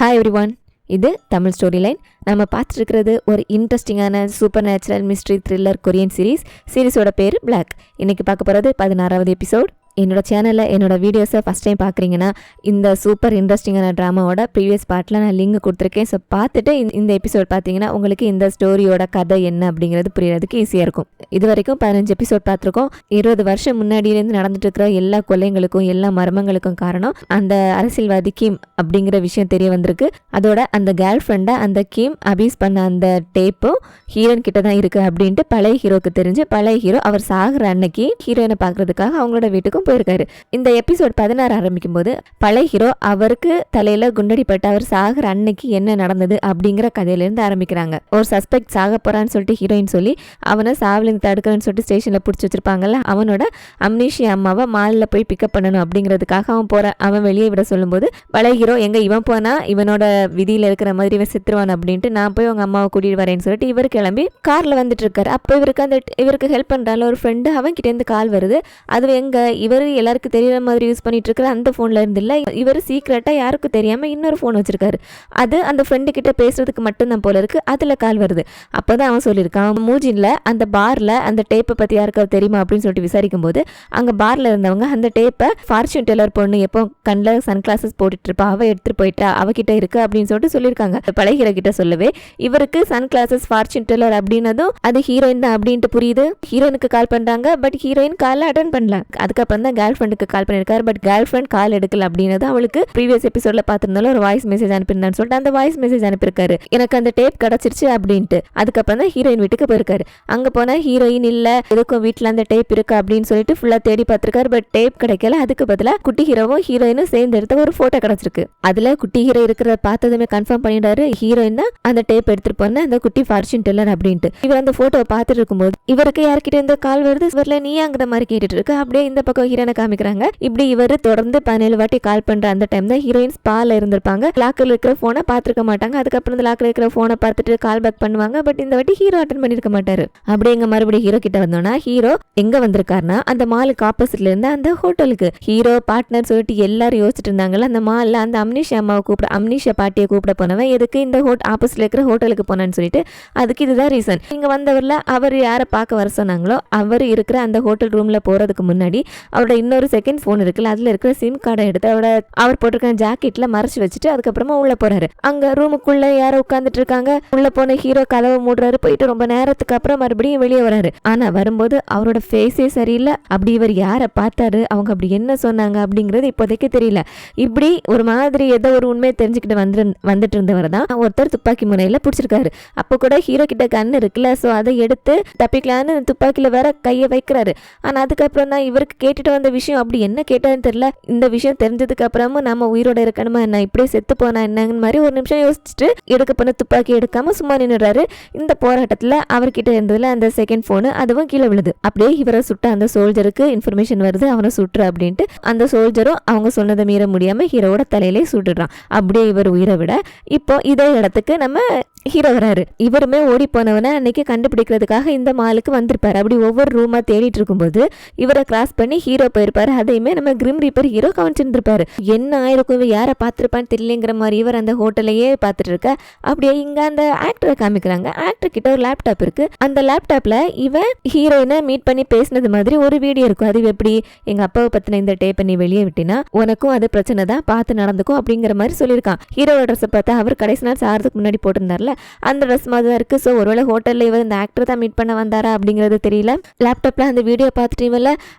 Hi everyone, இது Tamil story line. நம்ம பார்த்துட்டு ஒரு இன்ட்ரெஸ்டிங்கான super natural mystery thriller Korean சீரிஸோட பேர் பிளாக். இன்றைக்கி பார்க்க போகிறது 16வது எபிசோட். என்னோட சேனலில் என்னோட வீடியோஸை ஃபஸ்ட் டைம் பார்க்குறீங்கன்னா இந்த சூப்பர் இன்ட்ரெஸ்டிங்கான ட்ராமாவோட ப்ரீவியஸ் பார்ட்டில் நான் லிங்க் கொடுத்துருக்கேன். ஸோ பார்த்துட்டு இந்த எபிசோட் பார்த்தீங்கன்னா உங்களுக்கு இந்த ஸ்டோரியோட கதை என்ன அப்படிங்கிறது புரியறதுக்கு ஈஸியாக இருக்கும். இது வரைக்கும் 15 எபிசோட் பார்த்துருக்கோம். 20 வருஷம் முன்னாடியிலேருந்து நடந்துட்டு இருக்கிற எல்லா கொலைங்களுக்கும் எல்லா மர்மங்களுக்கும் காரணம் அந்த அரசியல்வாதி கிம் அப்படிங்கிற விஷயம் தெரிய வந்திருக்கு. அதோட அந்த கேர்ள் ஃப்ரெண்டை அந்த கிம் அபியூஸ் பண்ண அந்த டேப்பும் ஹீரோயின் கிட்ட தான் இருக்குது அப்படின்ட்டு பழைய ஹீரோக்கு தெரிஞ்சு பழைய ஹீரோ அவர் சாகிற அன்னைக்கு ஹீரோயினை பார்க்கறதுக்காக அவங்களோட வீட்டுக்கும் போயிருக்காரு. இந்த எபிசோட் 16 ஆரம்பிக்கும் போது பழைய ஹீரோ அவருக்கு தலையில குண்டடிப்பட்டு அவர் சாகிற அன்னைக்கு என்ன நடந்தது அப்படிங்கிற கதையிலேருந்து ஆரம்பிக்கிறாங்க. ஒரு சஸ்பெக்ட் சாக போறான்னு சொல்லிட்டு ஹீரோயின் சொல்லி அவனை சாவிலிருந்து தடுக்கிறேன்னு சொல்லிட்டு ஸ்டேஷன்ல பிடிச்சி வச்சிருப்பாங்கல்ல, அவனோட அம்னீஷி அம்மாவை மாலில் போய் பிக்கப் பண்ணணும் அப்படிங்கிறதுக்காக அவன் வெளியே விட சொல்லும்போது பழைய ஹீரோ எங்க இவன் போனா இவனோட விதியில இருக்கிற மாதிரி இவன் சித்துருவான் அப்படின்ட்டு நான் போய் உங்க அம்மாவை கூட்டிட்டு வரேன்னு சொல்லிட்டு இவர் கிளம்பி கார்ல வந்துட்டு இருக்காரு. அப்போ இவருக்கு ஹெல்ப் பண்றால ஒரு ஃப்ரெண்டு அவன் கிட்ட இருந்து கால் வருது. அது எங்க இவர் எல்லாருக்கும் தெரியற மாதிரி யூஸ் பண்ணிட்டு இருக்கிற அந்த போன்ல இருந்து இல்ல, இவர் சீக்கிரட்டா யாருக்கும் தெரியாம இன்னொரு போன் வச்சிருக்காரு. அது அந்த ஃப்ரெண்டு கிட்ட பேசுறதுக்கு மட்டும்தான் போல இருக்கு. அதுல கால் வருது. அப்போதான் அவன் சொல்லியிருக்கான் மூஜின்ல அந்த பார்ல அந்த டேப்பை பத்தி யாருக்காவது தெரியுமா அப்படின்னு சொல்லிட்டு விசாரிக்கும் போது அங்க பார்ல இருந்தவங்க அந்த டேப்பை ஃபார்ச்சூன் டெல்லர் பொண்ணு எப்போ கண்ணில் சன் கிளாஸஸ் போட்டுட்டு இருப்பா அவ எடுத்துட்டு போயிட்டா அவகிட்ட இருக்கு அப்படின்னு சொல்லிட்டு சொல்லியிருக்காங்க. பழகிற கிட்ட சொல்லவே இவருக்கு சன் கிளாஸஸ் ஃபார்ச்சூன் டெல்லர் அப்படின்னதும் அது ஹீரோயின் தான் அப்படின்ட்டு புரியுது. ஹீரோயினுக்கு கால் பண்றாங்க. பட் ஹீரோயின் காலை அட்டன் பண்ணல. அதுக்கப்புறம் தான் கேர்ள் ஃப்ரெண்டுக்கு கால் பண்ணியிருக்காரு. பட் கேர்ள் ஃப்ரெண்ட் கால் எடுக்கல அப்படின்னது அவளுக்கு ப்ரீவியஸ் எபிசோட்ல பார்த்திருந்தாலும் ஒரு வாய்ஸ் மெசேஜ் அனுப்பியிருந்தான்னு சொல்லிட்டு அந்த வாய்ஸ் மெசேஜ் அனுப்பியிருக்காரு, எனக்கு அந்த டேப் கிடைச்சிருச்சு அப்படின்ட்டு. அதுக்கப்புறம் தான் ஹீரோயின் வீட்டுக்கு போயிருக்காரு. அங்க போனா ஹீரோயின் இல்ல, எதுக்கும் வீட்டுல அந்த டேப் இருக்கு அப்படின்னு சொல்லிட்டு ஃபுல்லா தேடி பார்த்திருக்காரு. பட் டேப் கிடைக்கல. அதுக்கு பதிலா குட்டி ஹீரோவும் ஹீரோயினும் சேர்ந்து எடுத்த ஒரு போட்டோ கிடைச்சிருக்கு. அதுல குட்டி ஹீரோ இருக்கிற பார்த்ததுமே கன்ஃபார்ம் பண்ணிட்டாரு ஹீரோயின் தான் அந்த டேப் எடுத்துட்டு போன அந்த குட்டி ஃபார்ச்சூன் டெல்லர் அப்படின்ட்டு. இவர் அந்த போட்டோவை பார்த்துட்டு இருக்கும்போது இவருக்கு யார்கிட்ட இந்த கால் வருது, இவர்ல நீயாங்கிற மாதிரி கேட்டுட்டு இருக்கு. அப்படியே இந்த பக்கம் ஹீரோனை காமிக்கிறாங்க. இப்படி இவர் தொடர்ந்து 17 வாட்டி கால் பண்ற அந்த டைம் தான் ஹீரோயின் ஸ்பால இருந்திருப்பாங்க. லாக்கர்ல இருக்கிற போனை பார்த்திருக்க மாட்டாங்க. அதுக்கப்புறம் இந்த லாக்கர்ல இருக்கிற போனை பார்த்துட்டு கால் பேக் பண்ணுவாங்க. பட் இந்த வாட்டி ஹீரோ அட்டன் பண்ணிருக்க மாட்டாரு. அப்படியே எங்க மறுபடியும் ஹீரோ கிட்ட வந்தோம்னா ஹீரோ எங்க வந்திருக்காருன்னா அந்த மாலுக்கு ஆப்போசிட்ல இருந்து அந்த ஹோட்டலுக்கு ஹீரோ பார்ட்னர் சொல்லிட்டு எல்லாரும் யோசிச்சுட்டு இருந்தாங்கல்ல. அந்த மால்ல அந்த அம்னீஷா அம்மாவை கூப்பிட அம்னீஷா பாட்டியை கூப்பிட போனவன் எதுக்கு இந்த ஆப்போசிட்ல இருக்கிற ஹோட்டலுக்கு போனான்னு சொல்லிட்டு அதுக்கு இதுதான் ரீசன். இங்க வந்தவர்ல அவர் யாரை பார்க்க வர சொன்னாங்களோ அவர் இருக்கிற அந்த ஹோட்டல் ரூம்ல போறதுக்கு முன்னாடி அவரோட இன்னொரு செகண்ட் போன் இருக்குல்ல அதுல இருக்கிற சிம் கார்டை எடுத்து அவர் போட்டிருக்க ஜாக்கெட்ல மறைச்சு வச்சுட்டு அதுக்கப்புறமா உள்ள போறாரு. அங்க ரூமுக்குள்ள யாரோ உட்கார்ந்துட்டு இருக்காங்க. உள்ள போன ஹீரோ கதவை மூடுறாரு. போயிட்டு ரொம்ப நேரத்துக்கு அப்புறம் மறுபடியும் வெளியே வராரு. ஆனா வரும்போது அவரோட ஃபேஸே சரியில்லை. அப்படி இவர் யாரை பார்த்தாரு, அவங்க அப்படி என்ன சொன்னாங்க அப்படிங்கிறது இப்போதைக்கு தெரியல. இப்படி ஒரு மாதிரி ஏதோ ஒரு உண்மையை தெரிஞ்சுக்கிட்டு வந்துட்டு இருந்தவர் தான் ஒருத்தர் துப்பாக்கி முனையில பிடிச்சிருக்காரு. அப்போ கூட ஹீரோ கிட்ட கண் இருக்குல்ல, சோ அதை எடுத்து தப்பிக்கலான்னு துப்பாக்கியில வேற கையை வைக்கிறாரு. ஆனா அதுக்கப்புறம் தான் இவருக்கு கேட்டுட்டு வந்த விஷயம் அப்படி என்ன கேட்டான்னு தெரியல. இந்த விஷயம் தெரிஞ்சதுக்கு அப்புறமும் நம்ம உயிரோட இருக்கணுமா என்ன, இப்படியே செத்து போனா என்னங்கன்னு மாதிரி ஒரு நிமிஷம் யோசிச்சுட்டு எடுக்க போன துப்பாக்கி எடுக்காம சும்மா நின்னுறாரு. இந்த போராட்டத்துல அவர்கிட்ட இருந்ததுல அந்த செகண்ட் போனு அதுவும் கீழே விழுது. அப்படியே இவரை சுட்ட அந்த சோல்ஜருக்கு இன்ஃபர்மேஷன் வருது அவனை சுட்டுற அப்படின்ட்டு. அந்த சோல்ஜரும் அவங்க சொன்னதை மீற முடியாம ஹீரோவோட தலையிலே சுட்டுறான். அப்படியே இவர் உயிரை விட இப்போ இதே இடத்துக்கு நம்ம ஹீரோ வராரு. இவருமே ஓடி போனவனை அன்னைக்கு கண்டுபிடிக்கிறதுக்காக இந்த மாலுக்கு வந்திருப்பாரு. அப்படி ஒவ்வொரு ரூமா தேடிட்டு இருக்கும்போது இவரை கிராஸ் பண்ணி ஹீரோ போயிருப்பாரு. அதையுமே நம்ம கிரிம் ரீப்பர் ஹீரோ கவனிச்சிருந்திருப்பாரு. என்ன ஆயிருக்கும், இவ யாரை பார்த்திருப்பான்னு தெரியலங்கிற மாதிரி இவர் அந்த ஹோட்டலையே பார்த்துட்டு இருக்க. அப்படியே இங்க அந்த ஆக்டரை காமிக்கிறாங்க. ஆக்டர் கிட்ட ஒரு லேப்டாப் இருக்கு. அந்த லேப்டாப்ல இவன் ஹீரோயினை மீட் பண்ணி பேசினது மாதிரி ஒரு வீடியோ இருக்கும். அது எப்படி, எங்க அப்பாவை பத்தின இந்த டேப்பை நீ வெளியே விட்டினா உனக்கும் அது பிரச்சனை தான், பார்த்து நடந்துக்கும் அப்படிங்கிற மாதிரி சொல்லியிருக்கான். ஹீரோட ட்ரெஸ் பார்த்தா அவர் கடைசி நாள் சாகிறதுக்கு முன்னாடி போட்டிருந்தார்ல அந்த ட்ரெஸ் மாதிரி தான் இருக்கு. ஸோ ஒருவேளை ஹோட்டல்ல இவர் இந்த ஆக்டர் தான் மீட் பண்ண வந்தாரா அப்படிங்கிறது தெரியல. லேப்டாப்ல அந்த வீடியோ பார்த்துட்டு இவல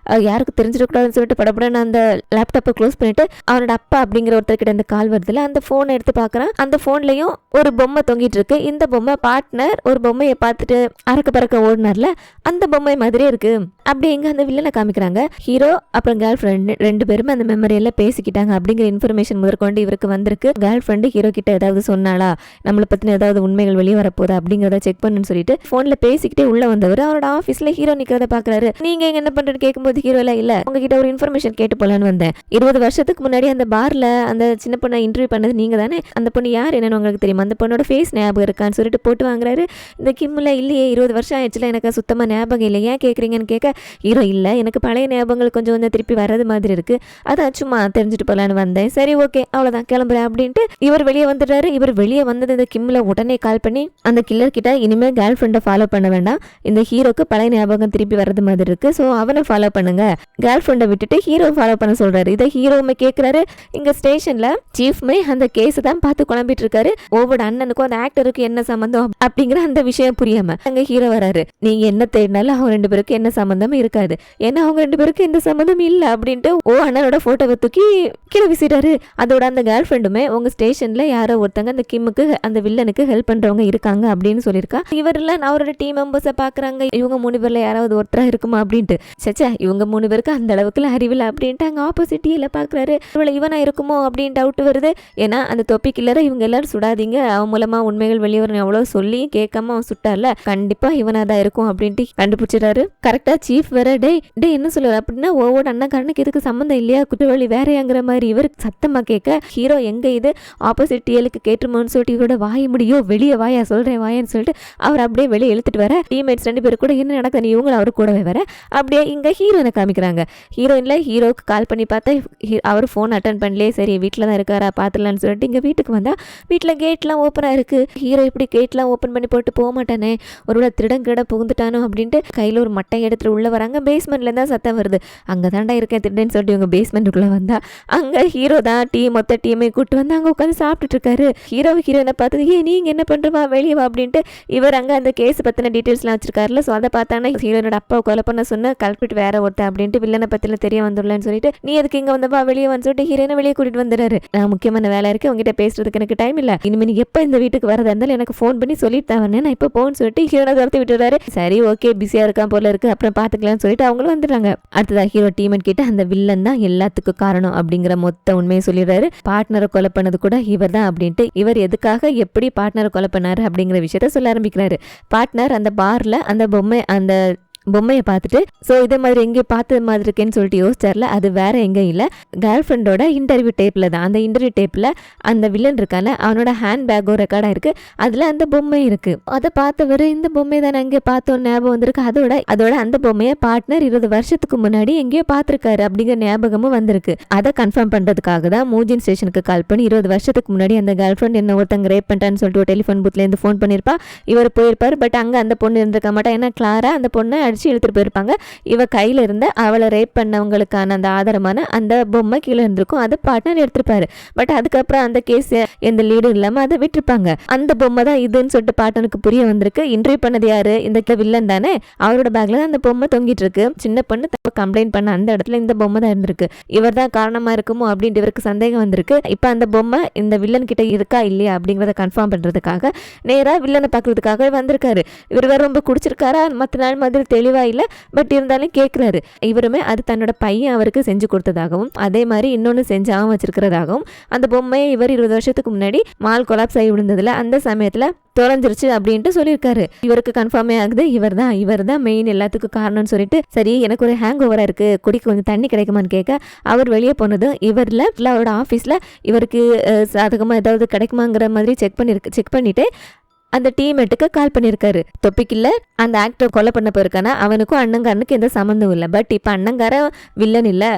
யாருக்கு தெரிஞ்சிடக்கூடாதுன்னு சொல்லிட்டு படப்படன்னு அந்த லேப்டாப்பை க்ளோஸ் பண்ணிட்டு அவனோட அப்பா அப்படிங்கிற ஒருத்தர்கிட்ட இந்த கால் வருதுல அந்த போனை எடுத்து பார்க்கறான். அந்த போன்லயும் ஒரு பொம்மை தொங்கிட்டு இருக்கு. இந்த பொம்மை பார்ட்னர் ஒரு பொம்மையை பார்த்துட்டு அறக்க பறக்க ஓடினார்ல அந்த பொம்மை மாதிரியே இருக்கு. அப்படி எங்க அந்த வில்லனை காமிக்கிறாங்க. ஹீரோ அப்புறம் கேர்ள் ஃப்ரெண்ட் 2 பேருமே அந்த மெமரியில பேசிக்கிட்டாங்க அப்படிங்கிற இன்ஃபர்மேஷன் முதற்கொண்டு இவருக்கு வந்திருக்கு. கேர்ள் ஃப்ரெண்டு ஹீரோ கிட்ட ஏதாவது சொன்னாலா, நம்மளை பத்தின ஏதாவது உண்மைகள் வெளியே வரப்போதா அப்படிங்கிறத செக் பண்ணுன்னு சொல்லிட்டு போன்ல பேசிக்கிட்டே உள்ள வந்தவர் அவரோட ஆபீஸ்ல ஹீரோ நிக்கிறத பாக்குறாரு. நீங்க எங்க என்ன பண்றேன்னு கேட்கும்போது ஹீரோ இல்ல உங்ககிட்ட ஒரு இன்ஃபர்மேஷன் கேட்டு போலான்னு வந்தேன். 20 வருஷத்துக்கு முன்னாடி அந்த பார்ல அந்த சின்ன பொண்ணை இன்டர்வியூ பண்ணது நீங்க தானே, அந்த பொண்ணு யார் என்னன்னு உங்களுக்கு தெரியுமா, அந்த பொண்ணோட ஃபேஸ் ஞாபகம் இருக்கான்னு சொல்லிட்டு போட்டு வாங்குறாரு. இந்த கிம்ல இல்லையே 20 வருஷம் ஆயிடுச்சுல, எனக்கு சுத்தமா ஞாபகம் இல்லை, ஏன் கேட்குறீங்கன்னு கேட்க ஹீரோ இல்லை எனக்கு பழைய ஞாபகங்கள் கொஞ்சம் கொஞ்சம் திருப்பி வர்றது மாதிரி இருக்கு, அதான் சும்மா தெரிஞ்சுட்டு போலான்னு வந்தேன், சரி ஓகே அவ்வளோதான் கிளம்புறேன் அப்படின்ட்டு இவர் வெளியே வந்துடுறாரு. இவர் வெளியே வந்தது இந்த கிம்ல உடனே கால் பண்ணி அந்த கில்லர் கிட்ட இனிமேல் கேர்ள் ஃப்ரெண்டை ஃபாலோ பண்ண வேண்டாம், இந்த ஹீரோக்கு பழைய ஞாபகம் திருப்பி வர்றது மாதிரி இருக்கு, ஸோ அவனை ஃபாலோ பண்ணுங்க, கேர்ள் ஃப்ரெண்டை விட்டுட்டு ஹீரோ ஃபாலோ பண்ண சொல்றாரு. இதை ஹீரோவுமே கேட்கிறாரு. இங்க ஸ்டேஷன்ல சீஃப்மே அந்த கேஸ் தான் பார்த்து குழம்பிட்டு இருக்காரு. ஒவ்வொரு அண்ணனுக்கும் அந்த ஆக்டருக்கு என்ன சம்பந்தம் அப்படிங்கிற அந்த விஷயம் புரியாம அங்க ஹீரோ வராரு. நீங்க என்ன தேடினாலும் அவங்க 2 பேருக்கு என்ன சம்பந்தமும் இருக்காது, ஏன்னா அவங்க 2 பேருக்கு எந்த சம்பந்தம் இல்ல அப்படின்ட்டு அண்ணனோட போட்டோவை தூக்கி கீழே வீசிட்டாரு. அதோட அந்த கேர்ள் ஃப்ரெண்டுமே உங்க ஸ்டேஷன்ல யாரோ ஒருத்தங்க அந்த கிம்முக்கு அந்த வில்லனுக்கு ஹெல்ப் பண்றவங்க இருக்காங்க அப்படின்னு சொல்லியிருக்கா. இவரெல்லாம் அவரோட டீம் மெம்பர்ஸை பாக்குறாங்க, இவங்க 3 பேர்ல யாராவது ஒருத்தரா இருக்குமா அப்படின்ட்டு. சச்சா இவங்க 3 பேருக்கு அந்த அளவுக்குல அறிவில்லை அப்படின்ட்டு அங்க ஆப்போசிட்டியில பாக்குறாரு. இவனா இருக்குமோ அப்படின்னு டவுட் வருது. ஏன்னா அந்த தொப்பி கில்லரை இவங்க எல்லாரும் சுடாதீங்க, அவன் மூலமா உண்மைகள் வெளியே வரணும் எவ்வளவு சொல்லி கேட்காம அவன் சுட்டார்ல, கண்டிப்பா இவனா தான் இருக்கும் அப்படின்ட்டு கண்டுபிடிச்சிடாரு. கரெக்டா சீஃப் வேற டே என்ன சொல்லுவாரு அப்படின்னா ஒவ்வொரு அண்ணக்காரனுக்கு இதுக்கு சம்மந்தம் இல்லையா, குற்றவாளி வேறையாங்கிற மாதிரி இவர் சத்தமா கேட்க ஹீரோ எங்க இது ஆப்போசிட் டிஎலுக்கு கேட்டுமோன்னு சொல்லிட்டு இவரோட வாய முடியோ வெளியே வாயா சொல்றேன் வாயான்னு சொல்லிட்டு அவர் அப்படியே வெளியே இழுத்துட்டு வர டீம்மேட்ஸ் 2 பேர் கூட என்ன நடக்குது இவங்களும் அவரு கூடவே வர அப்படியே இங்க ஹீரோனை காமிக்கிறாங்க. ஹீரோயின்ல ஹீரோக்கு கால் பண்ணி பார்த்தா அவர் ஃபோன் அட்டன் பண்ணலே, சரி வீட்டில் தான் இருக்காரா பார்த்துலான்னு சொல்லிட்டு இங்கே வீட்டுக்கு வந்தால் வீட்டில் கேட்லாம் ஓப்பனாக இருக்குது. ஹீரோ இப்படி கேட்லாம் ஓப்பன் பண்ணி போட்டு போக மாட்டானே, ஒருவேளை திருடங்கிட புகுந்துட்டானோ அப்படின்ட்டு கையில் ஒரு மட்டை எடுத்துட்டு உள்ளே வராங்க. பேஸ்மெண்ட்லேருந்து தான் சத்தம் வருது. அங்கே தாண்டா இருக்கேன் திருடன்னு சொல்லிட்டு இவங்க பேஸ்மெண்ட்டுக்குள்ளே வந்தா அங்கே ஹீரோ தான் மொத்த டீமை கூப்பிட்டு வந்து அங்கே உட்காந்து சாப்பிட்டுட்டு இருக்காரு. ஹீரோயினை பார்த்தது நீங்கள் என்ன பண்ணுறவா வெளியே வா அப்படின்ட்டு இவர் அங்கே அந்த கேஸ் பற்றின டீட்டெயில்ஸ்லாம் வச்சிருக்காருல, ஸோ அதை பார்த்தானே ஹீரோனோட அப்பா கொலை பண்ண சொன்ன கல்பிட் வேற ஒருத்தன் அப்படின்ட்டு வில்லனை பற்றின தெரிய வந்துடலன்னு சொல்லிட்டு நீ எதுக்கு இங்கே வந்தப்பா வெளியே வந்து சொல்லிட்டு ஹீரோனை வெளியே கூட்டிட்டு வந்துடுறாரு. நான் முக்கியமான வேலை இருக்கு உங்ககிட்ட பேசுறதுக்கு எனக்கு டைம் இல்லை, இனிமேல் நீ எப்போ இந்த வீட்டுக்கு வரதா இருந்தாலும் எனக்கு ஃபோன் பண்ணி சொல்லிட்டு தான் நான் இப்போ போன்னு சொல்லிட்டு ஹீரோனை துரத்தி விட்டுறாரு. சரி ஓகே பிஸியாக இருக்கான் போல இருக்கு அப்புறம் பார்த்துக்கலாம்னு சொல்லிட்டு அவங்களும் வந்துடுறாங்க. அடுத்ததாக ஹீரோ டீமன் கிட்ட அந்த வில்லன் தான் எல்லாத்துக்கும் காரணம் அப்படிங்கிற மொத்த உண்மையை சொல்லிடுறாரு. பார்ட்னரை கொலை பண்ணது கூட இவர் தான் அப்படின்ட்டு இவர் எதுக்காக எப்படி பார்ட்னரை கொலை பண்ணாரு அப்படிங்கிற விஷயத்த சொல்ல ஆரம்பிக்கிறாரு. பார்ட்னர் அந்த பார்ல அந்த பொம்மையை பார்த்துட்டு ஸோ இதே மாதிரி எங்கேயோ பார்த்த மாதிரி இருக்கேன்னு சொல்லிட்டு யோசிச்சார்ல, அது வேற எங்கேயும் இல்லை கேர்ள் ஃப்ரெண்டோட இன்டர்வியூ டேப்பில் தான். அந்த இன்டர்வியூ டேப்பில் அந்த வில்லன் இருக்கால அவனோட ஹேண்ட் பேக்கோ ரெக்கார்டாக இருக்குது, அதில் அந்த பொம்மை இருக்குது. அதை பார்த்தவர் இந்த பொம்மை தானே அங்கே பார்த்தோம் ஞாபகம் வந்திருக்கு, அதோட அந்த பொம்மையை பார்ட்னர் 20 வருஷத்துக்கு முன்னாடி எங்கேயோ பார்த்துருக்காரு அப்படிங்கிற ஞாபகமும் வந்திருக்கு. அதை கன்ஃபார்ம் பண்ணுறதுக்காக தான் மூஜின் ஸ்டேஷனுக்கு கால் பண்ணி 20 வருஷத்துக்கு முன்னாடி அந்த கேர்ள் ஃப்ரெண்ட் என்ன ஒருத்தங்க ரேப் பண்ணிட்டான்னு சொல்லிட்டு ஒரு டெலிஃபோன் பூத்லேருந்து ஃபோன் பண்ணியிருப்பா. இவர் போயிருப்பார், பட் அங்கே அந்த பொண்ணு இருந்திருக்க மாட்டா, ஏன்னா கிளாரா அந்த பொண்ணை அடிச்சு இழுத்துட்டு போயிருப்பாங்க. இவ கையில இருந்த அவளை ரேப் பண்ணவங்களுக்கான அந்த ஆதாரமான அந்த பொம்மை கீழே இருந்திருக்கும், அதை பார்ட்னர் எடுத்திருப்பாரு. பட் அதுக்கப்புறம் அந்த கேஸ் எந்த லீடும் இல்லாம அதை விட்டுருப்பாங்க. அந்த பொம்மை தான் இதுன்னு சொல்லிட்டு பார்ட்னருக்கு புரிய வந்திருக்கு. இன்டர்வியூ பண்ணது யாரு, இந்த வில்லன் தானே, அவரோட பேக்ல தான் அந்த பொம்மை தொங்கிட்டு இருக்கு. சின்ன பொண்ணு கம்ப்ளைண்ட் பண்ண அந்த இடத்துல இந்த பொம்மை தான் இருந்திருக்கு. இவர் தான் காரணமா இருக்குமோ அப்படின்ட்டு இவருக்கு சந்தேகம் வந்திருக்கு. இப்ப அந்த பொம்மை இந்த வில்லன் கிட்ட இருக்கா இல்லையா அப்படிங்கறத கன்ஃபார்ம் பண்றதுக்காக நேரா வில்லனை பாக்குறதுக்காக வந்திருக்காரு. இவர் வேற ரொம்ப குடிச்சிருக்காரா மற்ற நாள் மாதிரி தெளிவா இல்ல, பட் இருந்தாலும் கேட்கிறாரு. இவருமே அது தன்னோட பையன் அவருக்கு செஞ்சு கொடுத்ததாகவும் அதே மாதிரி இன்னொன்னு செஞ்சாவும் வச்சிருக்கிறதாகவும் அந்த பொம்மையை இவர் 20 வருஷத்துக்கு முன்னாடி மால் கொலாப்ஸ் ஆகி விழுந்ததுல அந்த சமயத்துல தொலைஞ்சிருச்சு அப்படின்ட்டு சொல்லியிருக்காரு. இவருக்கு கன்ஃபார்மே ஆகுது இவர் தான் மெயின் எல்லாத்துக்கும் காரணம்னு சொல்லிட்டு சரி எனக்கு ஒரு ஹேங் ஓவரா இருக்கு குடிக்க கொஞ்சம் தண்ணி கிடைக்குமான்னு கேட்க அவர் வெளியே போனதும் இவர்ல அவரோட ஆஃபீஸ்ல இவருக்கு சாதகமா ஏதாவது கிடைக்குமாங்கிற மாதிரி செக் பண்ணிட்டு அந்த டீம்மேட்டுக்கு கால் பண்ணியிருக்காரு. தொப்பிக்கில்ல அந்த ஆக்டர் கொலை பண்ண போயிருக்கானா அவனுக்கும் அண்ணங்காரனுக்கு எந்த சம்மந்தம் இல்லை. பட் இப்போ அண்ணங்கார வில்லன் இல்லை,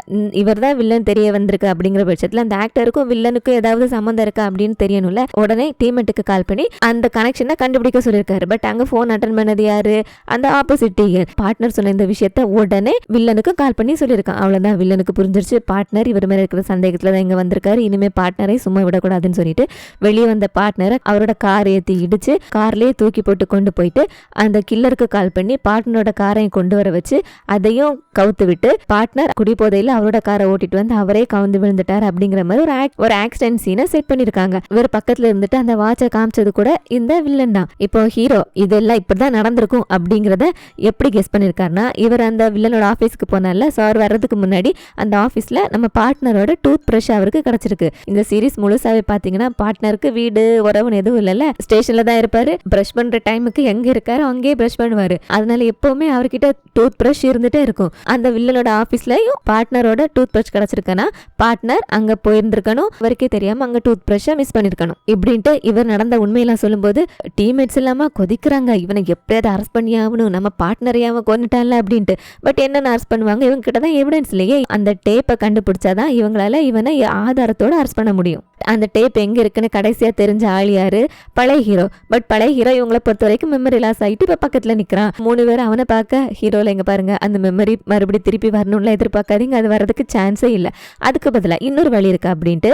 இவர் தான் வில்லன் தெரிய வந்திருக்கு அப்படிங்கிற பட்சத்தில் அந்த ஆக்டருக்கும் வில்லனுக்கும் ஏதாவது சம்மந்தம் இருக்கா அப்படின்னு தெரியணும்ல. உடனே டீம்மேட்டுக்கு கால் பண்ணி அந்த கனெக்ஷனை கண்டுபிடிக்க சொல்லியிருக்காரு. பட் அங்கே ஃபோன் அட்டன் பண்ணது யாரு, அந்த ஆப்போசிட் பார்ட்னர் சொன்ன இந்த விஷயத்த உடனே வில்லனுக்கு கால் பண்ணி சொல்லியிருக்கான். அவ்வளோதான் வில்லனுக்கு புரிஞ்சிருச்சு பார்ட்னர் இவர் மேலே இருக்கிற சந்தேகத்தில் தான் இங்கே வந்திருக்காரு, இனிமேல் பார்ட்னரை சும்மா விடக்கூடாதுன்னு சொல்லிட்டு வெளியே வந்த பார்ட்னரை அவரோட கார் ஏற்றி இடிச்சு கார்லேயே தூக்கி போட்டு கொண்டு போயிட்டு அந்த கில்லருக்கு கால் பண்ணி பார்ட்னரோட காரையும் கொண்டு வர வச்சு அதையும் கவுத்து விட்டு பார்ட்னர் குடிபோதையில் அவரோட காரை ஓட்டிட்டு வந்து அவரே கவுந்து விழுந்துட்டார் அப்படிங்கிற மாதிரி ஒரு ஆக்சிடென்ட் சீனை செட் பண்ணிருக்காங்க. இவர் பக்கத்துல இருந்துட்டு அந்த வாட்சை காமிச்சது கூட இந்த வில்லன் தான். இப்போ ஹீரோ இதெல்லாம் இப்படிதான் நடந்திருக்கும் அப்படிங்கிறத எப்படி கெஸ் பண்ணிருக்காருன்னா இவர் அந்த வில்லனோட ஆஃபீஸ்க்கு போனால சார் வர்றதுக்கு முன்னாடி அந்த ஆஃபீஸ்ல நம்ம பார்ட்னரோட டூத் பிரஷ் அவருக்கு கிடைச்சிருக்கு. இந்த சீரீஸ் முழுசாவே பாத்தீங்கன்னா பார்ட்னருக்கு வீடு உறவுன்னு எதுவும் இல்லைல்ல, ஸ்டேஷன்ல தான் இருப்பாரு, இருப்பாரு. பிரஷ் பண்ற டைமுக்கு எங்க இருக்காரு அங்கேயே பிரஷ் பண்ணுவாரு. அதனால எப்பவுமே அவர்கிட்ட டூத் பிரஷ் இருந்துட்டே இருக்கும். அந்த வில்லனோட ஆபீஸ்லயும் பார்ட்னரோட டூத் பிரஷ் கிடைச்சிருக்கனா பார்ட்னர் அங்க போயிருந்திருக்கணும், அவருக்கே தெரியாம அங்க டூத் பிரஷ் மிஸ் பண்ணிருக்கணும். இப்படின்ட்டு இவர் நடந்த உண்மையெல்லாம் சொல்லும்போது டீம்மேட்ஸ் இல்லாம கொதிக்கிறாங்க. இவனை எப்படியாவது அரெஸ்ட் பண்ணி ஆகணும், நம்ம பார்ட்னரையாம கொண்டுட்டான்ல அப்படின்ட்டு. பட் என்னென்ன அரெஸ்ட் பண்ணுவாங்க, இவங்க கிட்ட தான் எவிடன்ஸ் இல்லையே. அந்த டேப்பை கண்டுபிடிச்சாதான் இவங்களால இவனை ஆதாரத்தோட அரெஸ்ட் பண்ண முடியும். அந்த டேப் எங்க இருக்குன்னு கடைசியா தெரிஞ்ச ஆள் யாரு, பழைய ஹீரோ. பட் பழைய ஹீரோ இவங்களை பொறுத்த வரைக்கும் மெமரி லாஸ் ஆகிட்டு இப்ப பக்கத்துல நிக்கிறான். 3 பேர் அவனை பார்க்க ஹீரோல எங்க பாருங்க அந்த மெமரி மறுபடியும் திருப்பி வரணும்ல எதிர்பார்க்காதீங்க, அது வரதுக்கு சான்ஸே இல்லை. அதுக்கு பதிலா இன்னொரு வழி இருக்கு அப்படின்ட்டு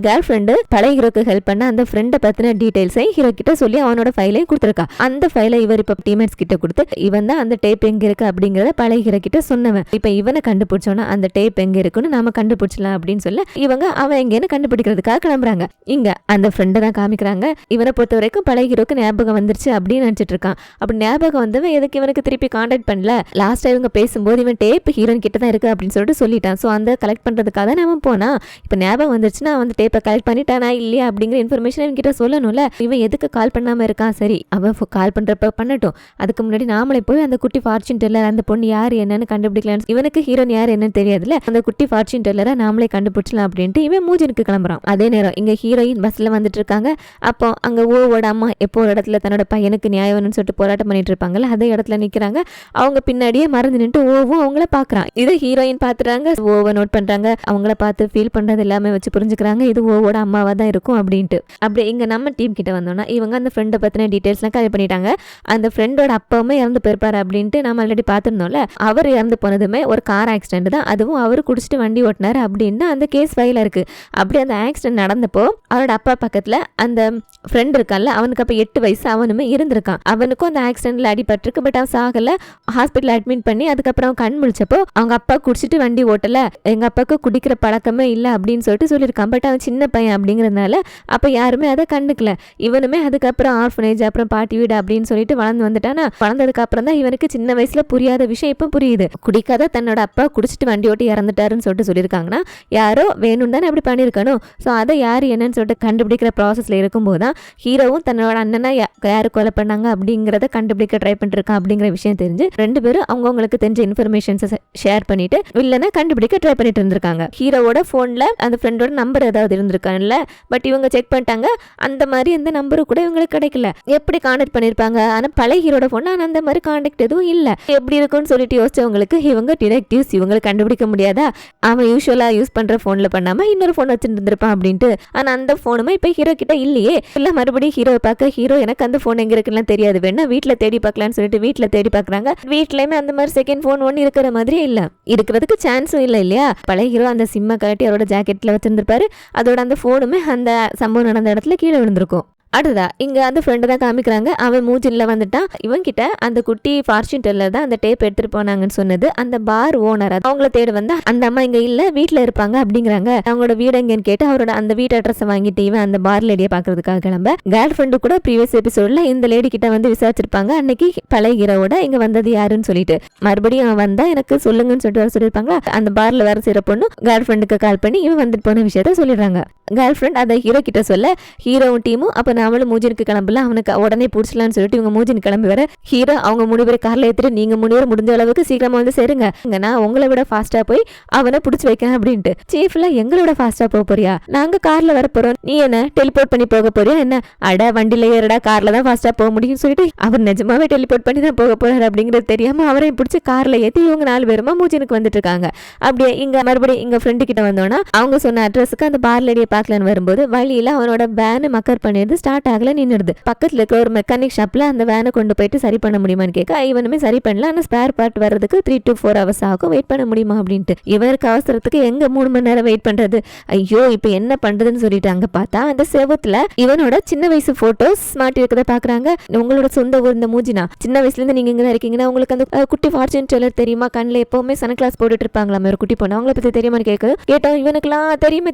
கேர்ள் ஃப்ரெண்டு பழைய ஹீரோக்கு ஹெல்ப் பண்ண அந்த ஃப்ரெண்டை பத்தின டீடைல்ஸை ஹீரோ கிட்ட சொல்லி அவனோட ஃபைலையும் கொடுத்துருக்கா. அந்த ஃபைலை இவர் இப்ப டீம்மேட்ஸ் கிட்ட கொடுத்து இவன் தான் அந்த டேப் எங்க இருக்கு அப்படிங்கறத பழைய ஹீரோ கிட்ட சொன்னவன். இப்ப இவனை கண்டுபிடிச்சோன்னா அந்த டேப் எங்க இருக்குன்னு நாம கண்டுபிடிச்சலாம் அப்படின்னு சொல்ல இவங்க அவன் எங்கன்னு கண்டுபிடிக்கிறதுக்காக கிளம்புறாங்க. இங்க அந்த ஃப்ரெண்டை தான் காமிக்கிறாங்க. இவனை பொறுத்த வரைக்கும் பழைய ஹீரோக்கு ஞாபகம் வந்துருச்சு அப்படின்னு நினைச்சிட்டு இருக்கான். அப்படி ஞாபகம் வந்தவன் எதுக்கு இவனுக்கு திருப்பி கான்டாக்ட் பண்ணல, லாஸ்டா இவங்க பேசும்போது இவன் டேப் ஹீரோன் கிட்ட தான் இருக்கு அப்படின்னு சொல்லிட்டு சொல்லிட்டான். ஸோ அந்த கலெக்ட் பண்றதுக்காக தான் அவன் போனா. இப்ப ஞாபகம் வந்துருச்சுன்னா அவன் டேப்பை கலெக்ட் பண்ணிட்டானா இல்லையா அப்படிங்கிற இன்ஃபர்மேஷன் இவன் கிட்ட சொல்லணும்ல. இவன் எதுக்கு கால் பண்ணாம இருக்கான், சரி அவன் கால் பண்றப்ப பண்ணட்டும், அதுக்கு முன்னாடி நாமளே போய் அந்த குட்டி ஃபார்ச்சூன் டெல்லர் அந்த பொண்ணு யார் என்னன்னு கண்டுபிடிக்கலாம். இவனுக்கு ஹீரோன் யார் என்னன்னு தெரியாதுல, அந்த குட்டி ஃபார்ச்சூன் டெல்லரை நாமளே கண்டுபிடிச்சலாம் அப்படின்ட்டு இவன் மூஜனுக்கு கிளம்புறான். அதே நேரம் இங்க ஹீரோயின் பஸ்ல வந்துட்டு இருக்காங்க. அப்போ அங்க ஓவோட அம்மா எப்போ ஒரு இடத்துல தன்னோட பையனுக்கு நியாயம் வேணும்னு சொல்லிட்டு போராட்டம் பண்ணிட்டு இருப்பாங்கல்ல, அதே இடத்துல நிக்கிறாங்க. அவங்க பின்னாடியே மறந்து நின்று ஓவும் அவங்கள பாக்குறான். இது ஹீரோயின் பாத்துறாங்க, ஓவை நோட் பண்றாங்க. அவங்கள பார்த்து ஃபீல் பண்றது எல்லாமே வச்சு புரிஞ்சுக்கிறாங்க இது ஓவோட அம்மாவா தான் இருக்கும் அப்படின்ட்டு. அப்படி இங்க நம்ம டீம் கிட்ட வந்தோம்னா இவங்க அந்த ஃப்ரெண்டை பத்தின டீடைல்ஸ்லாம் கலெக்ட் பண்ணிட்டாங்க. அந்த ஃப்ரெண்டோட அப்பாவுமே இறந்து போயிருப்பாரு அப்படின்ட்டு நம்ம ஆல்ரெடி பார்த்துருந்தோம்ல. அவர் இறந்து போனதுமே ஒரு கார் ஆக்சிடென்ட் தான், அதுவும் அவர் குடிச்சிட்டு வண்டி ஓட்டினாரு அப்படின்னு அந்த கேஸ் ஃபைல இருக்கு. அப்படி அந்த ஆக்சிடென்ட் நடந்தப்போ அவரோட அப்பா பக்கத்துல அந்த ஃப்ரெண்ட் இருக்கான்ல, அவனுக்கு அப்ப 8 வயசு, அவனுமே இருந்திருக்கான். அவனுக்கும் அந்த ஆக்சிடென்ட்ல அடிபட்டிருக்கு. பட் அவன் சாகல, ஹாஸ்பிட்டல் அட்மிட் பண்ணி அதுக்கப்புறம் கண் முழிச்சப்போ அவங்க அப்பா குடிச்சிட்டு வண்டி ஓட்டல, எங்க அப்பாவுக்கு குடிக்கிற பழக்கமே இல்லை அப்படின்னு சொல்லிட்டு சொல்லியிருக்கான். பட் அவன் சின்ன பையன் அப்படிங்கிறதுனால அப்ப யாருமே அதை கண்டுக்கல. இவனுமே அதுக்கப்புறம் ஆர்ஃபனேஜ் அப்புறம் பாட்டி வீடு அப்படின்னு சொல்லிட்டு வளர்ந்து வந்துட்டானா. வளர்ந்ததுக்கு அப்புறம் தான் இவனுக்கு சின்ன வயசுல புரியாத விஷயம் இப்ப புரியுது. குடிக்காத தன்னோட அப்பா குடிச்சிட்டு வண்டி ஓட்டி இறந்துட்டாருன்னு சொல்லிட்டு சொல்லியிருக்காங்கன்னா யாரோ வேணும் தானே அப்படி பண்ணியிருக்கணும். ஸோ அதை யார் என்னன்னு சொல்லிட்டு கண்டுபிடிக்கிற ப்ராசஸ்ல இருக்கும்போது தான் ஹீரோவும் தன்னோட அண்ணனை யாரு கொலை பண்ணாங்க அப்படிங்கறத கண்டுபிடிக்க ட்ரை பண்ணிருக்கான் அப்படிங்கிற விஷயம் தெரிஞ்சு 2 பேரும் அவங்களுக்கு தெரிஞ்ச இன்ஃபர்மேஷன்ஸை ஷேர் பண்ணிட்டு வில்லனை கண்டுபிடிக்க ட்ரை பண்ணிட்டு இருந்திருக்காங்க. ஹீரோவோட போன்ல அந்த ஃப்ரெண்டோட நம்பர் ஏதாவது இருந்திருக்காங்கல்ல, பட் இவங்க செக் பண்ணிட்டாங்க, அந்த மாதிரி எந்த நம்பரும் கூட இவங்களுக்கு கிடைக்கல. எப்படி கான்டாக்ட் பண்ணிருப்பாங்க, ஆனா பழைய ஹீரோட போன்ல ஆனா அந்த மாதிரி கான்டாக்ட் எதுவும் இல்ல. எப்படி இருக்கும்னு சொல்லிட்டு யோசிச்சவங்களுக்கு இவங்க டிடெக்டிவ்ஸ், இவங்களை கண்டுபிடிக்க முடியாதா, அவன் யூஸ்வலா யூஸ் பண்ற போன்ல பண்ணாம இன்னொரு போன் வச்சுட்டு இருந்திருப்பான் அப்படின்ட்டு. ஆனா அந்த போனுமே இப்ப ஹீரோ கிட்ட இல்லையே. இல்ல மறுபடியும் ஹீரோவை பார்க்க ஹீரோ எனக்கு அந்த போன் எங்க இருக்குன்னு தெரியாது, வேணா வீட்டுல தேடி பார்க்கலாம்னு சொல்லிட்டு வீட்டுல தேடி பாக்குறாங்க. வீட்லயுமே அந்த மாதிரி செகண்ட் போன் ஒன்னு இருக்கிற மாதிரி இல்ல, இருக்கிறதுக்கு சான்ஸும் இல்ல இல்லையா. பழைய ஹீரோ அந்த சிம்மை கழட்டி அவரோட ஜாக்கெட்ல வச்சிருந்திருப்பாரு. அதோட அந்த போனுமே அந்த சம்பவம் நடந்த இடத்துல கீழே விழுந்திருக்கும். அடுத்ததா இங்க அந்த ஃப்ரெண்டை தான் காமிக்கிறாங்க. அவன் மூஜின்ல வந்துட்டான். இவன் கிட்ட அந்த குட்டி ஃபார்ச்சூன் டெல்லர் தான் அந்த டேப் எடுத்துட்டு போனாங்கன்னு சொன்னது அந்த பார் ஓனர். அவங்கள தேடி வந்தா அந்த அம்மா இங்க இல்ல, வீட்டுல இருப்பாங்க அப்படிங்கிறாங்க. அவங்களோட வீடு எங்கன்னு கேட்டு அவரோட அந்த வீட்டு அட்ரஸ் வாங்கிட்டு இவன் அந்த பார் லேடியை பாக்குறதுக்காக கிளம்ப. கேர்ள் ஃப்ரெண்டு கூட ப்ரீவியஸ் எபிசோட்ல இந்த லேடி கிட்ட வந்து விசாரிச்சிருப்பாங்க, அன்னைக்கு பழைய ஹீரோவோட இங்க வந்தது யாருன்னு சொல்லிட்டு. மறுபடியும் அவன் வந்தா எனக்கு சொல்லுங்கன்னு சொல்லிட்டு வர சொல்லியிருப்பாங்களா. அந்த பார்ல வேற செய்யற பொண்ணு கேர்ள் ஃப்ரெண்டுக்கு கால் பண்ணி இவன் வந்துட்டு போன விஷயத்த சொல்லிடுறாங்க. கேர்ள் ஃப்ரெண்ட் அதை ஹீரோ கிட்ட சொல்ல ஹீரோவும் டீமும் அப்ப நாமளும் மூஜனுக்கு கிளம்பல, அவனுக்கு உடனே பிடிச்சலான்னு சொல்லிட்டு இவங்க மூஜன் கிளம்பி வர ஹீரோ அவங்க 3 பேர் கார்ல ஏற்றிட்டு நீங்க 3 பேர் முடிஞ்ச அளவுக்கு சீக்கிரமா வந்து சேருங்க, நான் உங்களை விட ஃபாஸ்டா போய் அவனை பிடிச்சி வைக்கிறேன் அப்படின்ட்டு. சீஃப்ல எங்களோட ஃபாஸ்டா போக போறியா, நாங்க கார்ல வர போறோம், நீ என்ன டெலிபோர்ட் பண்ணி போக போறியா என்ன, அட வண்டியில ஏறடா கார்ல தான் ஃபாஸ்டா போக முடியும்னு சொல்லிட்டு அவர் நிஜமாவே டெலிபோர்ட் பண்ணி தான் போக போறாரு அப்படிங்கிறது தெரியாம அவரையும் பிடிச்சி கார்ல ஏற்றி இவங்க 4 பேருமா மூஜனுக்கு வந்துட்டு இருக்காங்க. அப்படியே இங்க மறுபடியும் இங்க ஃப்ரெண்டு கிட்ட வந்தோம்னா அவங்க சொன்ன அட்ரஸுக்கு அந்த பார் லேடியை பார்க்கலான்னு வரும்போது வழியில அவனோட வேன் மக்கர் பண்ணிடுது, ஸ்டார்ட் ஆகல, நின்னுடுது. பக்கத்துல இருக்கிற ஒரு மெக்கானிக் ஷாப்ல அந்த வேனை கொண்டு போயிட்டு சரி பண்ண முடியுமான்னு கேட்க இவனுமே சரி பண்ணல, ஆனா ஸ்பேர் பார்ட் வர்றதுக்கு 3 to 4 hours ஆகும், வெயிட் பண்ண முடியுமா அப்படின்ட்டு. இவருக்கு அவசரத்துக்கு எங்க 3 மணி நேரம் வெயிட் பண்றது, ஐயோ இப்ப என்ன பண்றதுன்னு சொல்லிட்டு அங்க பார்த்தா அந்த செவத்துல இவனோட சின்ன வயசு போட்டோஸ் மாட்டி இருக்கத பாக்குறாங்க. உங்களோட சொந்த ஊர் இந்த மூஜினா, சின்ன வயசுல இருந்து நீங்க இங்க இருக்கீங்கன்னா உங்களுக்கு அந்த குட்டி ஃபார்ச்சூன் டெல்லர் தெரியுமா, கண்ணுல எப்பவுமே சன் கிளாஸ் போட்டுட்டு இருப்பாங்களா ஒரு குட்டி பொண்ணு, அவங்கள பத்தி தெரியுமான்னு கேட்டோம். இவனுக்குலாம்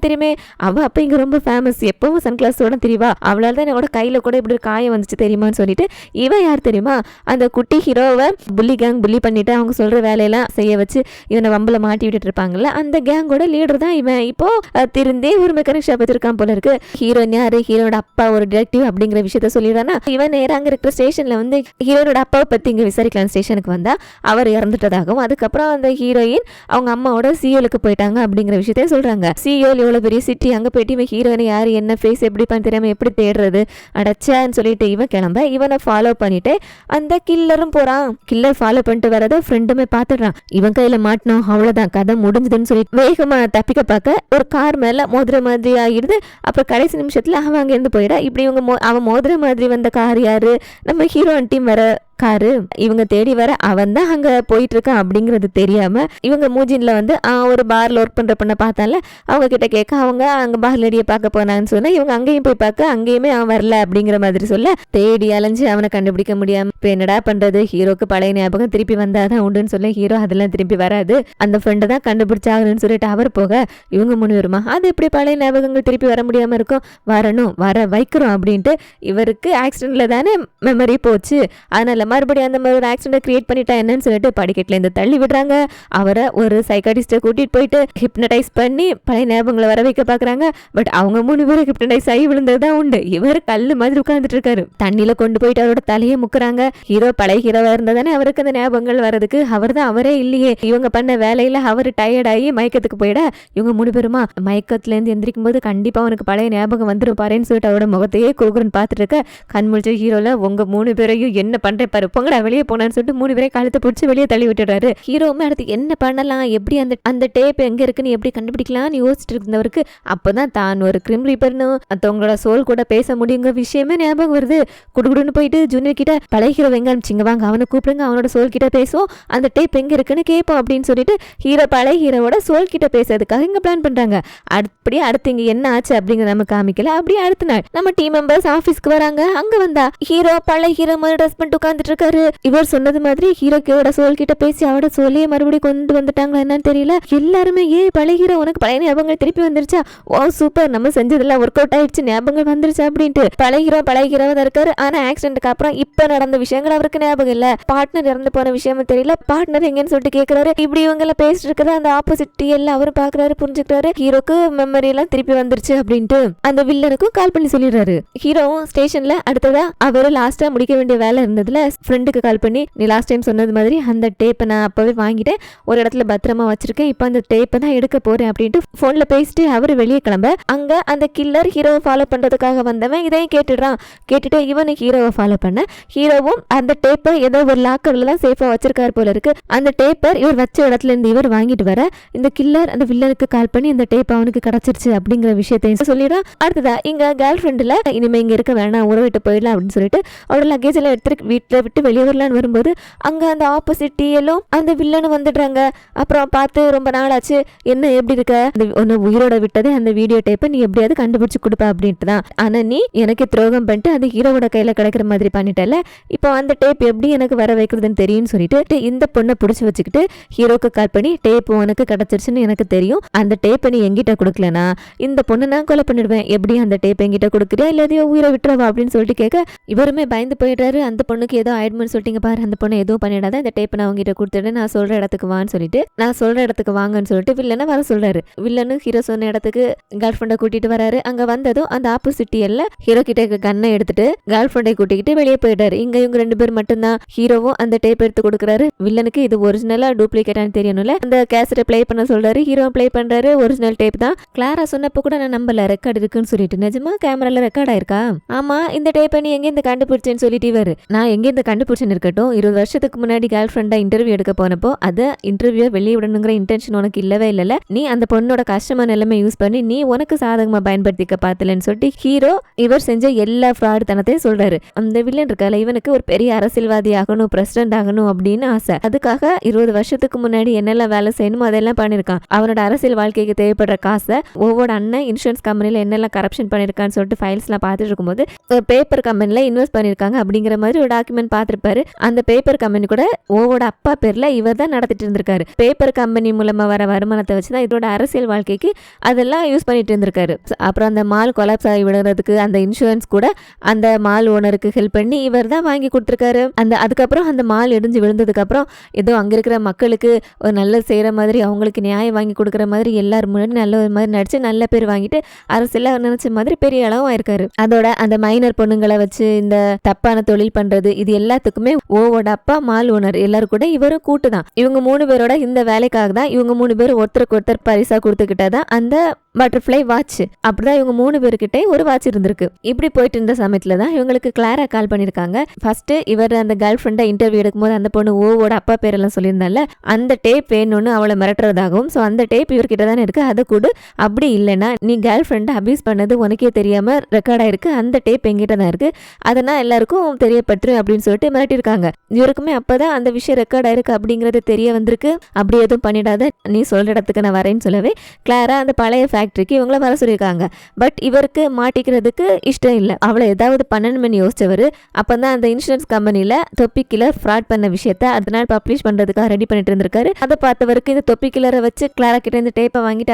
தெரியுமே அவ அப்ப இங்க ரொம்ப ஃபேமஸ், எப்பவும் சன் கிளாஸோட தெரியவா, அவளால இவனோட கையில கூட இப்படி ஒரு காயம் வந்துச்சு தெரியுமான்னு சொல்லிட்டு இவன் யார் தெரியுமா, அந்த குட்டி ஹீரோவை புள்ளி கேங் புள்ளி பண்ணிட்டு அவங்க சொல்ற வேலையெல்லாம் செய்ய வச்சு இவனை வம்பல மாட்டி விட்டுட்டு இருப்பாங்கல்ல, அந்த கேங்கோட லீடர் தான் இவன். இப்போ திருந்தே ஒரு மெக்கானிக் ஷாப் வச்சிருக்கான் போல இருக்கு. ஹீரோயின் யாரு, ஹீரோட அப்பா ஒரு டிடெக்டிவ் அப்படிங்கிற விஷயத்த சொல்லிடுறானா, இவன் நேரம் அங்க இருக்கிற ஸ்டேஷன்ல வந்து ஹீரோட அப்பாவை பத்தி இங்க விசாரிக்கலாம் ஸ்டேஷனுக்கு வந்தா அவர் இறந்துட்டதாகவும், அதுக்கப்புறம் அந்த ஹீரோயின் அவங்க அம்மாவோட சியோலுக்கு போயிட்டாங்க அப்படிங்கிற விஷயத்தையும் சொல்றாங்க. சியோல் எவ்வளவு பெரிய சிட்டி, அங்க போயிட்டு இவன் ஹீரோயினை யாரு என்ன ஃபேஸ் எப்படி பண்ண தெரியாம எப்படி தேடுறது அடைச்சான்னு சொல்லிட்டு இவன் கிளம்ப இவனை ஃபாலோ பண்ணிட்டு அந்த கில்லரும் போறான். கில்லர் ஃபாலோ பண்ணிட்டு வரத ஃப்ரெண்டுமே பாத்துடுறான். இவன் கையில மாட்டினோம் அவ்வளவுதான் கதை முடிஞ்சதுன்னு சொல்லி வேகமா தப்பிக்க பார்க்க ஒரு கார் மேல மோதிர மாதிரி ஆகிடுது. அப்புறம் கடைசி நிமிஷத்துல அவன் அங்க இருந்து போயிடா. இப்படி இவங்க அவன் மோதிர மாதிரி வந்த கார் யாரு, நம்ம ஹீரோயின் டீம் வர காரு. இவங்க தேடி வர அவன் தான் அங்க போயிட்டு இருக்கான் அப்படிங்கறது தெரியாம இவங்க மூஜின்ல வந்து ஒரு பார்ல ஒர்க் பண்ற பண்ண பார்த்தால அவங்க கிட்ட கேட்க அவங்க அங்க பார் லேடியை பார்க்க போனான்னு சொன்னா இவங்க அங்கேயும் போய் பார்க்க அங்கேயுமே அவன் வரல அப்படிங்கிற மாதிரி சொல்ல தேடி அலைஞ்சு அவனை கண்டுபிடிக்க முடியாம இப்ப என்னடா பண்றது, ஹீரோக்கு பழைய ஞாபகம் திருப்பி வந்தாதான் உண்டுன்னு சொல்ல ஹீரோ அதெல்லாம் திருப்பி வராது, அந்த ஃப்ரெண்டை தான் கண்டுபிடிச்சாகணும்னு சொல்லிட்டு அவர் போக இவங்க முன் வருமா, அது எப்படி பழைய ஞாபகங்கள் திருப்பி வர முடியாம இருக்கும், வரணும் வர வைக்கிறோம் அப்படின்ட்டு இவருக்கு ஆக்சிடென்ட்ல தானே மெமரி போச்சு, அதனால மறுபடியும் அந்த மாதிரி ஒரு ஆக்சிடென்ட் கிரியேட் பண்ணிட்டா என்னன்னு சொல்லிட்டு படிக்கட்டுல இருந்து தள்ளி விடுறாங்க. அவரை ஒரு சைக்காட்டிஸ்ட கூட்டிட்டு போயிட்டு ஹிப்னடைஸ் பண்ணி பழைய ஞாபகங்களை வர வைக்க பாக்குறாங்க. பட் அவங்க 3 பேரும் ஹிப்னடைஸ் ஆகி விழுந்ததுதான் உண்டு. இவர் கல்லு மாதிரி உட்கார்ந்துட்டு இருக்காரு. தண்ணியில கொண்டு போயிட்டு அவரோட தலையை முக்குறாங்க. ஹீரோ பழைய ஹீரோவா இருந்ததானே அவருக்கு அந்த ஞாபகங்கள் வரதுக்கு, அவர் தான் அவரே இல்லையே. இவங்க பண்ண வேலையில அவர் டயர்ட் ஆகி மயக்கத்துக்கு போயிட இவங்க 3 பேருமா மயக்கத்துல இருந்து எந்திரிக்கும் போது கண்டிப்பா அவனுக்கு பழைய ஞாபகம் வந்துடும் பாருன்னு சொல்லிட்டு அவரோட முகத்தையே குறுகுறுன்னு பார்த்துட்டு இருக்க கண் முழிச்ச ஹீரோல உங்க 3 பேரையும் என்ன பண்றேன் பாரு பொங்கடா வெளியே போனான்னு சொல்லிட்டு 3 பேரை கழுத்தை பிடிச்சி வெளியே தள்ளி விட்டுறாரு. ஹீரோவுமே அடுத்து என்ன பண்ணலாம், எப்படி அந்த டேப் எங்க இருக்குன்னு எப்படி கண்டுபிடிக்கலாம்னு யோசிச்சுட்டு இருந்தவருக்கு அப்பதான் தான் ஒரு கிரிம் ரீப்பர்னு மற்றவங்களோட சோல் கூட பேச முடியுங்கிற விஷயமே ஞாபகம் வருது. குடுகுடுன்னு போயிட்டு ஜூனியர் கிட்ட பழைய ஹீரோ எங்க அனுப்பிச்சிங்க வாங்க அவனை கூப்பிடுங்க அவனோட சோல் கிட்ட பேசுவோம் அந்த டேப் எங்க இருக்குன்னு கேட்போம் அப்படின்னு சொல்லிட்டு ஹீரோ பழைய ஹீரோவோட சோல் கிட்ட பேசுறதுக்காக இங்க பிளான் பண்றாங்க. அப்படியே அடுத்து இங்க என்ன ஆச்சு அப்படிங்கிற நம்ம காமிக்கல. அப்படியே அடுத்த நாள் நம்ம டீம் மெம்பர்ஸ் ஆபீஸ்க்கு வராங்க. அங்க வந்தா ஹீரோ பழைய ஹீரோ மாதிரி ட்ரெஸ் பண்ணிட்டு உட்கார்ந்துட்டு இருக்காரு. இவர் சொன்னது மாதிரி ஹீரோக்கோட சோல் கிட்ட பேசி அவட சோலையே மறுபடியும் கொண்டு வந்துட்டாங்களா என்னன்னு தெரியல. எல்லாருமே பழைய ஹீரோ உனக்கு பழைய ஞாபகங்கள் திருப்பி வந்துருச்சா, ஓ சூப்பர் நம்ம செஞ்சதெல்லாம் ஒர்க் அவுட் ஆயிடுச்சு ஞாபகங்கள் வந்துருச்சு அப்படின்ட்டு பழைய ஹீரோவா தான் இருக்காரு. ஆனா ஆக்சிடென்ட்க்கு அப்புறம் இப்ப நடந்த விஷயங்கள் அவருக்கு ஞாபகம் இல்ல. பார்ட்னர் இறந்து போன விஷயமும் தெரியல. பார்ட்னர் எங்கன்னு சொல்லிட்டு கேட்கிறாரு. இப்படி இவங்க எல்லாம் பேசிட்டு இருக்கிற அந்த ஆப்போசிட் எல்லாம் அவரும் பாக்குறாரு புரிஞ்சுக்கிறாரு. ஹீரோக்கு மெமரி எல்லாம் திருப்பி வந்துருச்சு அப்படின்ட்டு அந்த வில்லனுக்கும் கால் பண்ணி சொல்லிடுறாரு. ஹீரோவும் ஸ்டேஷன்ல அடுத்ததா அவரு லாஸ்டா முடிக்க வேண்டிய வேலை இருந்ததுல ஃப்ரெண்டுக்கு கால் பண்ணி நீ லாஸ்ட் டைம் சொன்னது மாதிரி அந்த டேப்பை நான் அப்பவே வாங்கிட்டேன் ஒரு இடத்துல பத்திரமா வச்சிருக்கேன் இப்போ அந்த டேப்பை தான் எடுக்க போறேன் அப்படின்ட்டு போன்ல பேசிட்டு அவரு வெளியே கிளம்ப அங்க அந்த கில்லர் ஹீரோவை ஃபாலோ பண்றதுக்காக வந்தவன் இதையும் கேட்டுடுறான். கேட்டுட்டு இவனு ஹீரோவை ஃபாலோ பண்ண ஹீரோவும் அந்த டேப்பை ஏதோ ஒரு லாக்கர்ல தான் சேஃபா வச்சிருக்காரு போல இருக்கு. அந்த டேப்பர் இவர் வச்ச இடத்துல இருந்து இவர் வாங்கிட்டு வர இந்த கில்லர் அந்த வில்லனுக்கு கால் பண்ணி இந்த டேப் அவனுக்கு கிடைச்சிருச்சு அப்படிங்கிற விஷயத்தையும் சொல்லிடுறான். அடுத்ததா இங்க கேர்ள் ஃப்ரெண்டுல இனிமே இங்க இருக்க வேணாம் ஊரை விட்டு போயிடலாம் அப்படின்னு சொல்லிட்டு அவரோட லக்கேஜ் எல்லாம் எடுத்து வீட்டுல விட்டு வெளியே வரலான்னு வரும்போது அங்க அந்த ஆப்போசிட் டீயலும் அந்த வில்லனு வந்துடுறாங்க. அப்புறம் பார்த்து ரொம்ப நாள் ஆச்சு என்ன எப்படி இருக்க, அந்த உயிரோட விட்டதே அந்த வீடியோ டேப்பை நீ எப்படியாவது கண்டுபிடிச்சு கொடுப்ப அப்படின்ட்டு தான். ஆனா நீ எனக்கு துரோகம் பண்ணிட்டு அது ஹீரோவோட கையில கிடைக்கிற மாதிரி பண்ணிட்டல, இப்போ அந்த டேப் எப்படி எனக்கு வர வைக்கிறதுன்னு தெரியும்னு சொல்லிட்டு இந்த பொண்ணை பிடிச்சி வச்சுக்கிட்டு ஹீரோக்கு கால் பண்ணி டேப் உனக்கு கிடைச்சிருச்சுன்னு எனக்கு தெரியும், அந்த டேப்பை நீ எங்கிட்ட கொடுக்கலனா இந்த பொண்ணு நான் கொலை பண்ணிடுவேன், எப்படி அந்த டேப் எங்கிட்ட கொடுக்குறியா இல்லாதையோ உயிரை விட்டுறவா அப்படின்னு சொல்லிட்டு கேட்க இவருமே பயந்து போயிடுறாரு. அந்த பொண்ணுக்கு ஏதோ ஆயிடுமென்னு சொல்லிட்டீங்க பாரு, அந்த பொண்ணு எதுவும் பண்ணிடாத, இந்த டேப்பை நான் உங்ககிட்ட கொடுத்துட்டு நான் சொல்ற இடத்துக்கு வான்னு சொல்லிட்டு நான் சொல்ற இடத்துக்கு வாங்கன்னு சொல்லிட்டு வில்லனை வர சொல்றாரு. வில்லனு ஹீரோ சொன்ன இடத்துக்கு கேர்ள் ஃப்ரெண்டை கூட்டிட்டு வராரு. அங்க வந்ததும் அந்த ஆப்போசிட் எல்லாம் ஹீரோ கிட்ட கண்ணை எடுத்துட்டு கேர்ள் ஃப்ரெண்டை கூட்டிக்கிட்டு வெளியே போயிட்டாரு. இங்க இவங்க 2 பேர் மட்டும்தான். ஹீரோவும் அந்த டேப் எடுத்து கொடுக்குறாரு. வில்லனுக்கு இது ஒரிஜினலா டூப்ளிகேட்டான்னு தெரியணும்ல, அந்த கேசட்டை பிளே பண்ண சொல்றாரு. ஹீரோ பிளே பண்றாரு. ஒரிஜினல் டேப் தான். கிளாரா சொன்னப்ப கூட நான் நம்பல ரெக்கார்டு இருக்குன்னு சொல்லிட்டு, நிஜமா கேமரால ரெக்கார்ட் ஆயிருக்கா, ஆமா இந்த டேப்பை நீ எங்க இந்த கண்டுபிடிச்சேன்னு சொல்லிட்டு இவரு நான் எங்க இந்த கண்டுபிடிச்சேன்னு இருக்கட்டும், 20 வருஷத்துக்கு முன்னாடி கேர்ள் ஃப்ரெண்டா இன்டர்வியூ எடுக்க போனப்போ அதை இன்டர்வியூ வெளியே விடணுங்கிற இன்டென்ஷன் உனக்கு இல்லவே இல்லல, நீ அந்த பொண்ணோட கஷ்டமான நிலைமை யூஸ் பண்ணி நீ உனக்கு சாதகமா பயன்படுத்திக்க பார்த்தலன்னு சொல்லிட்டு ஹீரோ இவர் செஞ்ச எல்லா ஃப்ராட் தனத்தையும் சொல்றாரு. அந்த வில்லன் இருக்கால இவனுக்கு ஒரு பெரிய அரசியல்வாதி ஆகணும் பிரசிடென்ட் ஆகணும் அப்படின்னு ஆசை. அதுக்காக 20 வருஷத்துக்கு முன்னாடி என்னெல்லாம் வேலை செய்யணுமோ அதெல்லாம் பண்ணிருக்கான். அவனோட அரசியல் வாழ்க்கைக்கு தேவைப்படுற காசை ஒவ்வொரு அண்ணன் இன்சூரன்ஸ் கம்பெனில என்னெல்லாம் கரப்ஷன் பண்ணிருக்கான்னு சொல்லிட்டு ஃபைல்ஸ் எல்லாம் பார்த்துட்டு இருக்கும்போது பேப்பர் கம்பெனில இன்வெஸ்ட் பண்ணிருக்காங்க அப்படிங்கிற மாதிரி ஒரு டாக்குமெண்ட் ஈவன் பார்த்திருப்பாரு. அந்த பேப்பர் கம்பெனி கூட ஓவோட அப்பா பேர்ல இவர் தான் நடத்திட்டு இருந்திருக்காரு. பேப்பர் கம்பெனி மூலமா வர வருமானத்தை வச்சுதான் இதோட அரசியல் வாழ்க்கைக்கு அதெல்லாம் யூஸ் பண்ணிட்டு இருந்திருக்காரு. அப்புறம் அந்த மால் கொலாப்ஸ் ஆகி விடுறதுக்கு அந்த இன்சூரன்ஸ் கூட அந்த மால் ஓனருக்கு ஹெல்ப் பண்ணி இவர் தான் வாங்கி கொடுத்துருக்காரு. அதுக்கப்புறம் அந்த மால் இடிஞ்சு விழுந்ததுக்கு அப்புறம் ஏதோ அங்க இருக்கிற மக்களுக்கு ஒரு நல்ல செய்யற மாதிரி அவங்களுக்கு நியாயம் வாங்கி கொடுக்குற மாதிரி எல்லாரும் முன்னாடி நல்ல ஒரு மாதிரி நடிச்சு நல்ல பேர் வாங்கிட்டு அரசியல் நினைச்ச மாதிரி பெரிய அளவும் ஆயிருக்காரு. அதோட அந்த மைனர் பொண்ணுங்களை வச்சு இந்த தப்பான தொழில் பண்றது இது எல்லாத்துக்குமே ஓவோட அப்பா மால் ஓனர் எல்லாரும் கூட இவரும் கூட்டுதான். இவங்க 3 பேரோட இந்த வேலைக்காக தான் இவங்க 3 பேர் ஒருத்தருக்கு ஒருத்தர் பரிசா கொடுத்துக்கிட்டாதான் அந்த பட்டர்ஃப்ளை வாட்ச். அப்படிதான் இவங்க 3 பேருக்கிட்டே ஒரு வாட்ச் இருந்திருக்கு. இப்படி போயிட்டு இருந்த சமயத்துல தான் இவங்களுக்கு கிளாரா கால் பண்ணிருக்காங்க. ஃபர்ஸ்ட் இவர் அந்த கேர்ள் ஃப்ரெண்டை இன்டர்வியூ எடுக்கும்போது அந்த பொண்ணு ஓவோட அப்பா பேரெல்லாம் சொல்லியிருந்தால அந்த டேப் வேணும்னு அவளை மிரட்டுறதாகவும், ஸோ அந்த டேப் இவர்கிட்ட தானே இருக்கு, அதை கூட அப்படி இல்லைன்னா நீ கேர்ள் ஃப்ரெண்டை அபியூஸ் பண்ணது உனக்கே தெரியாம ரெக்கார்ட் ஆயிருக்கு, அந்த டேப் எங்கிட்ட தான் இருக்கு, அதனால் எல்லாருக்கும் தெரியப்பட்டுரும் அப்படின்னு சொல்லிட்டு மிரட்டிருக்காங்க. இவருக்குமே அப்பதான் அந்த விஷயம் ரெக்கார்ட் ஆயிருக்கு அப்படிங்கறது தெரிய வந்திருக்கு. அப்படி எதுவும் பண்ணிடாத, நீ சொல்ற இடத்துக்கு நான் வரேன்னு சொல்லவே கிளாரா அந்த பழைய ஃபேக்டரிக்கு இவங்கள வர சொல்லியிருக்காங்க. பட் இவருக்கு மாட்டிக்கிறதுக்கு இஷ்டம் இல்லை. அவளை ஏதாவது பண்ணணும்னு யோசிச்சவர் அப்பதான் அந்த இன்சூரன்ஸ் கம்பெனில தொப்பி கில்லர் ஃப்ராட் பண்ண விஷயத்த அதனால் பப்ளிஷ் பண்றதுக்காக ரெடி பண்ணிட்டு இருந்திருக்காரு. அதை பார்த்தவருக்கு இந்த தொப்பி கில்லரை வச்சு கிளாரா கிட்ட இந்த டேப்பை வாங்கிட்டு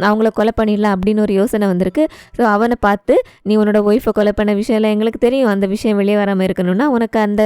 அவங்கள கொலை பண்ணிடலாம் அப்படின்னு ஒரு யோசனை வந்திருக்கு. ஸோ அவனை பார்த்து நீ உன்னோட ஒய்ஃபை கொலை பண்ண விஷயம் எல்லாம் எங்களுக்கு தெரியும், அந்த விஷயம் வெளியே வராமல் இருக்கணும்னா உனக்கு அந்த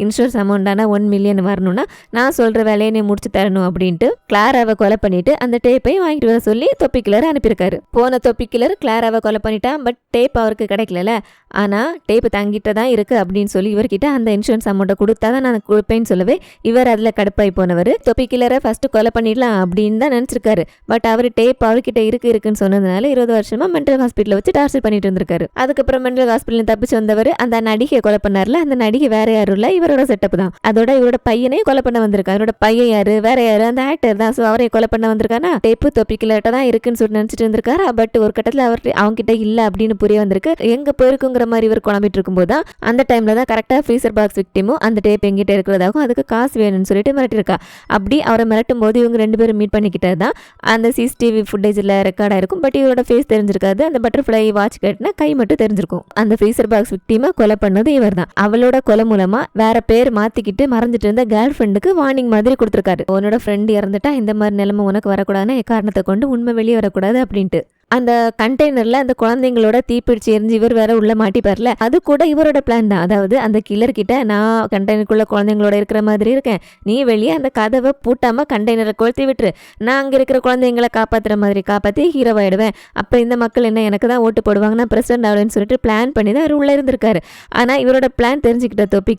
இன்சூரன்ஸ் அமௌண்டான 1 மில்லியன் வரணும்னா நான் சொல்ற வேலையை நீ முடிச்சு தரணும் அப்படின்ட்டு கிளாராவை கொலை பண்ணிட்டு அந்த டேப்பையும் வாங்கிட்டு வர சொல்லி தொப்பி கில்லர் அனுப்பியிருக்காரு. போன தொப்பி கில்லர் கிளாராவை கொலை பண்ணிட்டான். பட் டேப் அவருக்கு கிடைக்கல. ஆனா டேப் தங்கிட்ட தான் இருக்கு அப்படின்னு சொல்லி இவர்கிட்ட அந்த இன்சூரன்ஸ் அமௌண்ட்டை கொடுத்தாதான் நான் கொடுப்பேன்னு சொல்லவே இவர் அதுல கடுப்பாய் போனவர் தொப்பி கில்லரை ஃபர்ஸ்ட் கொலை பண்ணிடலாம் அப்படின்னு தான் நினைச்சிருக்காரு. பட் அவர் டேப் அவர்கிட்ட இருக்குன்னு சொன்னதுனால 20 வருஷமா மென்டல் ஹாஸ்பிட்டல் வச்சு டார்ச்சர் பண்ணிட்டு இருந்திருக்காரு. அதுக்கப்புறம் மென்டல் ஹாஸ்பிட்டல் தப்பிச்சு வந்தவர் அந்த நடிகை கொலை பண்ணார்ல, அந்த நடிகை வேற யாரும் இல்ல, இவரோட செட்டப் தான். அதோட இவரோட பையனையும் கொலை பண்ண வந்திருக்காரு. அவரோட பையன் யாரு, வேற யாரு, அந்த ஆக்டர் தான். ஸோ அவரை கொலை பண்ண வந்திருக்கானா டேப்பு தொப்பி கில்லர்ட்ட தான் இருக்குன்னு சொல்லி நினைச்சிட்டு இருந்திருக்காரு. பட் ஒரு கட்டத்தில் அவர் அவங்க கிட்ட இல்ல அப்படின்னு புரிய வந்திருக்கு. எங்க போயிருக்குங்கிற மாதிரி இவர் குழம்பிட்டு இருக்கும்போது தான் அந்த டைம்ல தான் கரெக்டா ஃப்ரீசர் பாக்ஸ் விக்டிமும் அந்த டேப் எங்கிட்ட இருக்கிறதாகவும் அதுக்கு காசு வேணும்னு சொல்லிட்டு மிரட்டிருக்கா. அப்படி அவரை மிரட்டும் போது இவங்க 2 பேரும் மீட் பண்ணிக்கிட்டது தான் அந்த சிசிடிவி ஃபுட்டேஜ்ல ரெக்கார்ட் ஆயிருக்கும். பட் இவரோட ஃபேஸ் தெரிஞ்சிருக்காது. அந்த பட்டர்ஃப்ளை வாட்ச் கட்டினா கை மட்டும் தெரிஞ்சிருக்கும். அந்த ஃப்ரீசர் பாக்ஸ் விக்டிமை கொலை பண்ணது இவர் தான். அவளோட கொலை மூலமா வேற பேர் மாத்திக்கிட்டு மறைஞ்சிட்டு இருந்த கேர்ள் ஃப்ரெண்டுக்கு வார்னிங் மாதிரி கொடுத்துருக்காரு. உன்னோட ஃப்ரெண்ட் இறந்துட்டா இந்த மாதிரி நிலைமை உனக்கு வரக்கூடாதுன்னு காரணத்தை கொண்டு உண்மை வெளியே வரக்கூடாது அப்படின்ட்டு. அந்த கண்டெய்னர்ல அந்த குழந்தைங்களோட தீப்பிடிச்சு எரிஞ்சு இவர் வேற உள்ள மாட்டிப்பார்ல, அது கூட இவரோட பிளான் தான். அதாவது அந்த கில்லர் கிட்ட நான் கண்டெய்னருக்குள்ள குழந்தைங்களோட இருக்கிற மாதிரி இருக்கேன், நீ வெளியே அந்த கதவை பூட்டாம கண்டெய்னரை கொளுத்தி விட்டுரு, நான் அங்க இருக்கிற குழந்தைங்களை காப்பாத்துற மாதிரி காப்பாத்தி ஹீரோவாயிடுவேன், அப்ப இந்த மக்கள் என்ன எனக்கு தான் ஓட்டு போடுவாங்க, நான் பிரசிடென்ட் ஆகலன்னு சொல்லிட்டு பிளான் பண்ணி தான் அவர் உள்ள இருந்திருக்காரு. ஆனா இவரோட பிளான் தெரிஞ்சுக்கிட்ட தொப்பி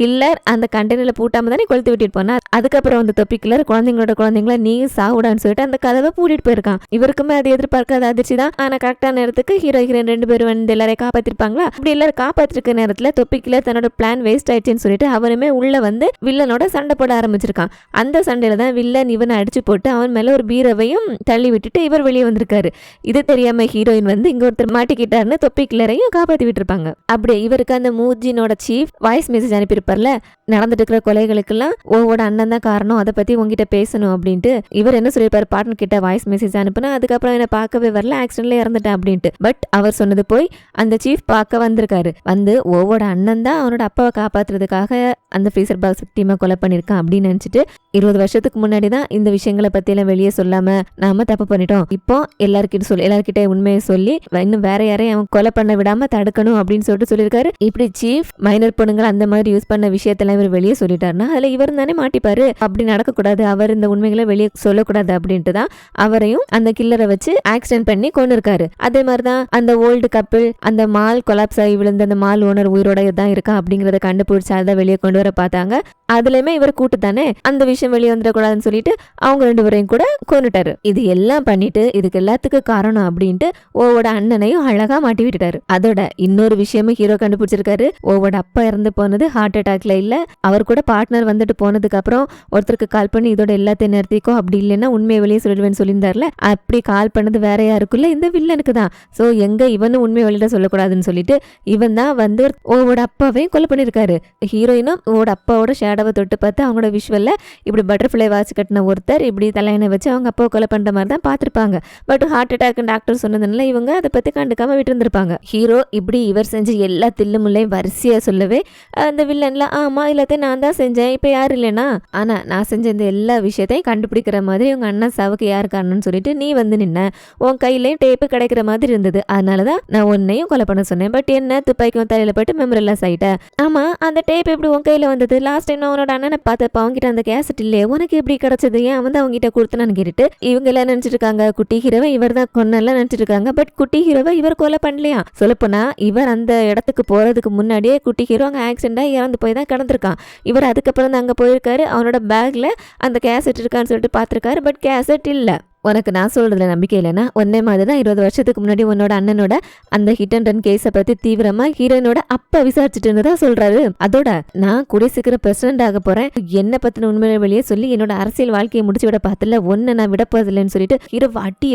கில்லர் அந்த கண்டெய்னர்ல பூட்டாம தானே கொளுத்தி விட்டுட்டு போனா. அதுக்கப்புறம் அந்த தொப்பி கில்லர் குழந்தைங்கள நீ சாவுடான்னு சொல்லிட்டு அந்த கதவை பூட்டிட்டு போயிருக்கான். இவருக்குமே அது எதிர்பார்க்க அதிர்ச்சி தான். ஆனா கரெக்டான நேரத்துக்கு ஹீரோ ஹீரோயின் 2 பேரும் வந்து எல்லாரையும் காப்பாத்திருப்பாங்களா. அப்படி எல்லாரும் காப்பாத்திருக்க நேரத்துல தொப்பி கில்லர் தன்னோட பிளான் வேஸ்ட் ஆயிடுச்சுன்னு சொல்லிட்டு அவனுமே உள்ள வந்து வில்லனோட சண்டை போட ஆரம்பிச்சிருக்கான். அந்த சண்டையில தான் வில்லன் இவனை அடிச்சு போட்டு அவன் மேல ஒரு பீரவையும் தள்ளி விட்டுட்டு இவர் வெளியே வந்திருக்காரு. இது தெரியாம ஹீரோயின் வந்து இங்க ஒருத்தர் மாட்டிக்கிட்டாருன்னு தொப்பி கில்லரையும் காப்பாத்தி விட்டுருப்பாங்க. அப்படியே இவருக்கு அந்த மூஜினோட சீஃப் வாய்ஸ் மெசேஜ் அனுப்பியிருப்பார்ல, நடந்துட்டு இருக்கிற கொலைகளுக்கெல்லாம் ஓவோட அண்ணன் தான் காரணம், அதை பத்தி உங்ககிட்ட பேசணும் அப்படின்ட்டு. இவர் என்ன சொல்லியிருப்பாரு, பார்ட்னர் கிட்ட வாய்ஸ் மெசேஜ் அனுப்புனா அதுக்கப்புறம் என்ன பார்க்கவே வரல, ஆக்சிடென்ட்ல இறந்துட்டேன் அப்படின்ட்டு. பட் அவர் சொன்னது போய் அந்த சீஃப் பார்க்க வந்திருக்காரு. வந்து ஓவோட அண்ணன் தான் அவனோட அப்பாவை காப்பாத்துறதுக்காக அந்த ஃப்ரீசர் பாக்ஸ் விக்டிமை கொலை பண்ணிருக்கான் அப்படின்னு நினைச்சிட்டு 20 வருஷத்துக்கு முன்னாடி தான் இந்த விஷயங்களை பத்தி எல்லாம் வெளியே சொல்லாம நாம தப்பு பண்ணிட்டோம், இப்போ எல்லார்கிட்ட உண்மையை சொல்லி இன்னும் வேற யாரையும் அவன் கொலை பண்ண விடாம தடுக்கணும் அப்படின்னு சொல்லிட்டு சொல்லியிருக்காரு. இப்படி சீஃப் மைனர் பொண்ணுங்களை அந்த மாதிரி யூஸ் பண்ண விஷயத்தெல்லாம் இவர் வெளியே சொல்லிட்டாருன்னா அதுல இவர் தானே மாட்டிப்பாரு. அப்படி நடக்கக்கூடாது, அவர் இந்த உண்மைகளை வெளியே சொல்லக்கூடாது அப்படின்ட்டு தான் அவரையும் அந்த கில்லரை வச்சு ஆக்சிடென்ட் பண்ணி கொண்டு இருக்காரு. அதே மாதிரிதான் அந்த ஓல்டு கப்பிள் அந்த மால் கொலாப்ஸ் ஆகி விழுந்த அந்த மால் ஓனர் உயிரோட தான் இருக்கா அப்படிங்கறத கண்டுபிடிச்சு அதை வெளியே கொண்டு வர பார்த்தாங்க. அதுலயுமே இவர் கூட்டு தானே அந்த விஷயம் வெளியே வந்துடக்கூடாதுன்னு சொல்லிட்டு அவங்க 2 பேரையும் கூட கொண்டுட்டாரு. இது எல்லாம் பண்ணிட்டு இதுக்கு எல்லாத்துக்கும் காரணம் அப்படின்ட்டு ஓவோட அண்ணனையும் அழகா மாட்டி விட்டுட்டாரு. அதோட இன்னொரு விஷயமும் ஹீரோ கண்டுபிடிச்சிருக்காரு. ஓவோட அப்பா இறந்து போனது ஹார்ட் அட்டாக்ல இல்ல, அவர் கூட பார்ட்னர் வந்துட்டு போனதுக்கு அப்புறம் ஒருத்தருக்கு கால் பண்ணி இதோட எல்லாத்தையும் நிறுத்திக்கோ, அப்படி இல்லைன்னா உண்மையை வெளியே சொல்லிடுவேன்னு சொல்லியிருந்தாருல, அப்படி கால் பண்ணது வேற யாருக்குள்ள இந்த வில்லனுக்கு தான். ஸோ எங்க இவனும் உண்மை வெளியிட சொல்லக்கூடாதுன்னு சொல்லிட்டு இவன் தான் வந்து ஓவோட அப்பாவையும் கொலை பண்ணியிருக்காரு. ஹீரோயினும் ஓட அப்பாவோட ஷேடோவை தொட்டு பார்த்து அவங்களோட விஷுவல்ல இப்படி பட்டர்ஃப்ளை வாட்ச் கட்டின ஒருத்தர் இப்படி தலையணை வச்சு அவங்க அப்பாவை கொலை பண்ற மாதிரி தான் பார்த்துருப்பாங்க. பட் ஹார்ட் அட்டாக் டாக்டர் சொன்னதுனால இவங்க அதை பத்தி கண்டுக்காம விட்டு இருந்திருப்பாங்க. ஹீரோ இப்படி இவர் செஞ்ச எல்லா தில்லுமுல்லையும் வரிசையா சொல்லவே அந்த வில்லன்ல ஆமா எல்லாத்தையும் நான் தான் செஞ்சேன், இப்ப யாரு இல்லைனா, ஆனா நான் செஞ்ச இந்த எல்லா விஷயத்தையும் கண்டுபிடிக்கிற மாதிரி உங்க அண்ணன் சாவுக்கு யாரு காரணம்னு சொல்லிட்டு நீ வந்து நின்ன, உன் கையிலயும் டேப்பு கிடைக்கிற மாதிரி இருந்தது, அதனாலதான் நான் உன்னையும் கொலை பண்ண சொன்னேன். பட் என்ன துப்பாக்கியும் தலையில போட்டு மெமரிலெஸ் ஆயிட்ட. ஆமா அந்த டேப் எப்படி உன் கையில வந்தது? லாஸ்ட் டைம் அவனோட அண்ணனை பார்த்தப்ப அவங்ககிட்ட அந்த கேசட் இல்லையே, உனக்கு எப்படி கிடைச்சது? ஏன் வந்து அவங்க கிட்ட கொடுத்தனான்னு கேட்டுட்டு இவங்க எல்லாம் நினைச்சிட்டு இருக்காங்க குட்டி ஹீரோவை இவர் தான் கொன்னெல்லாம் நினைச்சிட்டு இருக்காங்க. பட் குட்டி ஹீரோவை இவர் கொலை பண்ணலையா. சொல்லப்போனா இவர் அந்த இடத்துக்கு போறதுக்கு முன்னாடியே குட்டி ஹீரோ அங்க ஆக்சிடென்டா இறந்து போய் தான் கிடந்திருக்கான். இவர் அதுக்கப்புறம் தான் அங்க போயிருக்காரு. அவனோட பேக்ல அந்த கேசட் இருக்கான்னு சொல்லிட்டு பார்த்திருக்காரு. பட் கேசட் இல்ல. உனக்கு நான் சொல்றதுல நம்பிக்கை இல்லைன்னா ஒன்னே மாதிரி தான் 20 வருஷத்துக்கு முன்னாடி உன்னோட அண்ணனோட அந்த ஹிட் அண்ட் ரன் கேஸை பத்தி தீவிரமா ஹீரோயினோட அப்பா விசாரிச்சுட்டு இருந்ததா சொல்றாரு. அதோட நான் கூடிய சீக்கிரம் பிரசிடென்ட் ஆக போறேன், என்ன பத்தின உண்மையை வெளியே சொல்லி என்னோட அரசியல் வாழ்க்கையை முடிச்சு விட பார்த்தல ஒன்னு நான் விட போறதில்லைன்னு சொல்லிட்டு ஹீரோ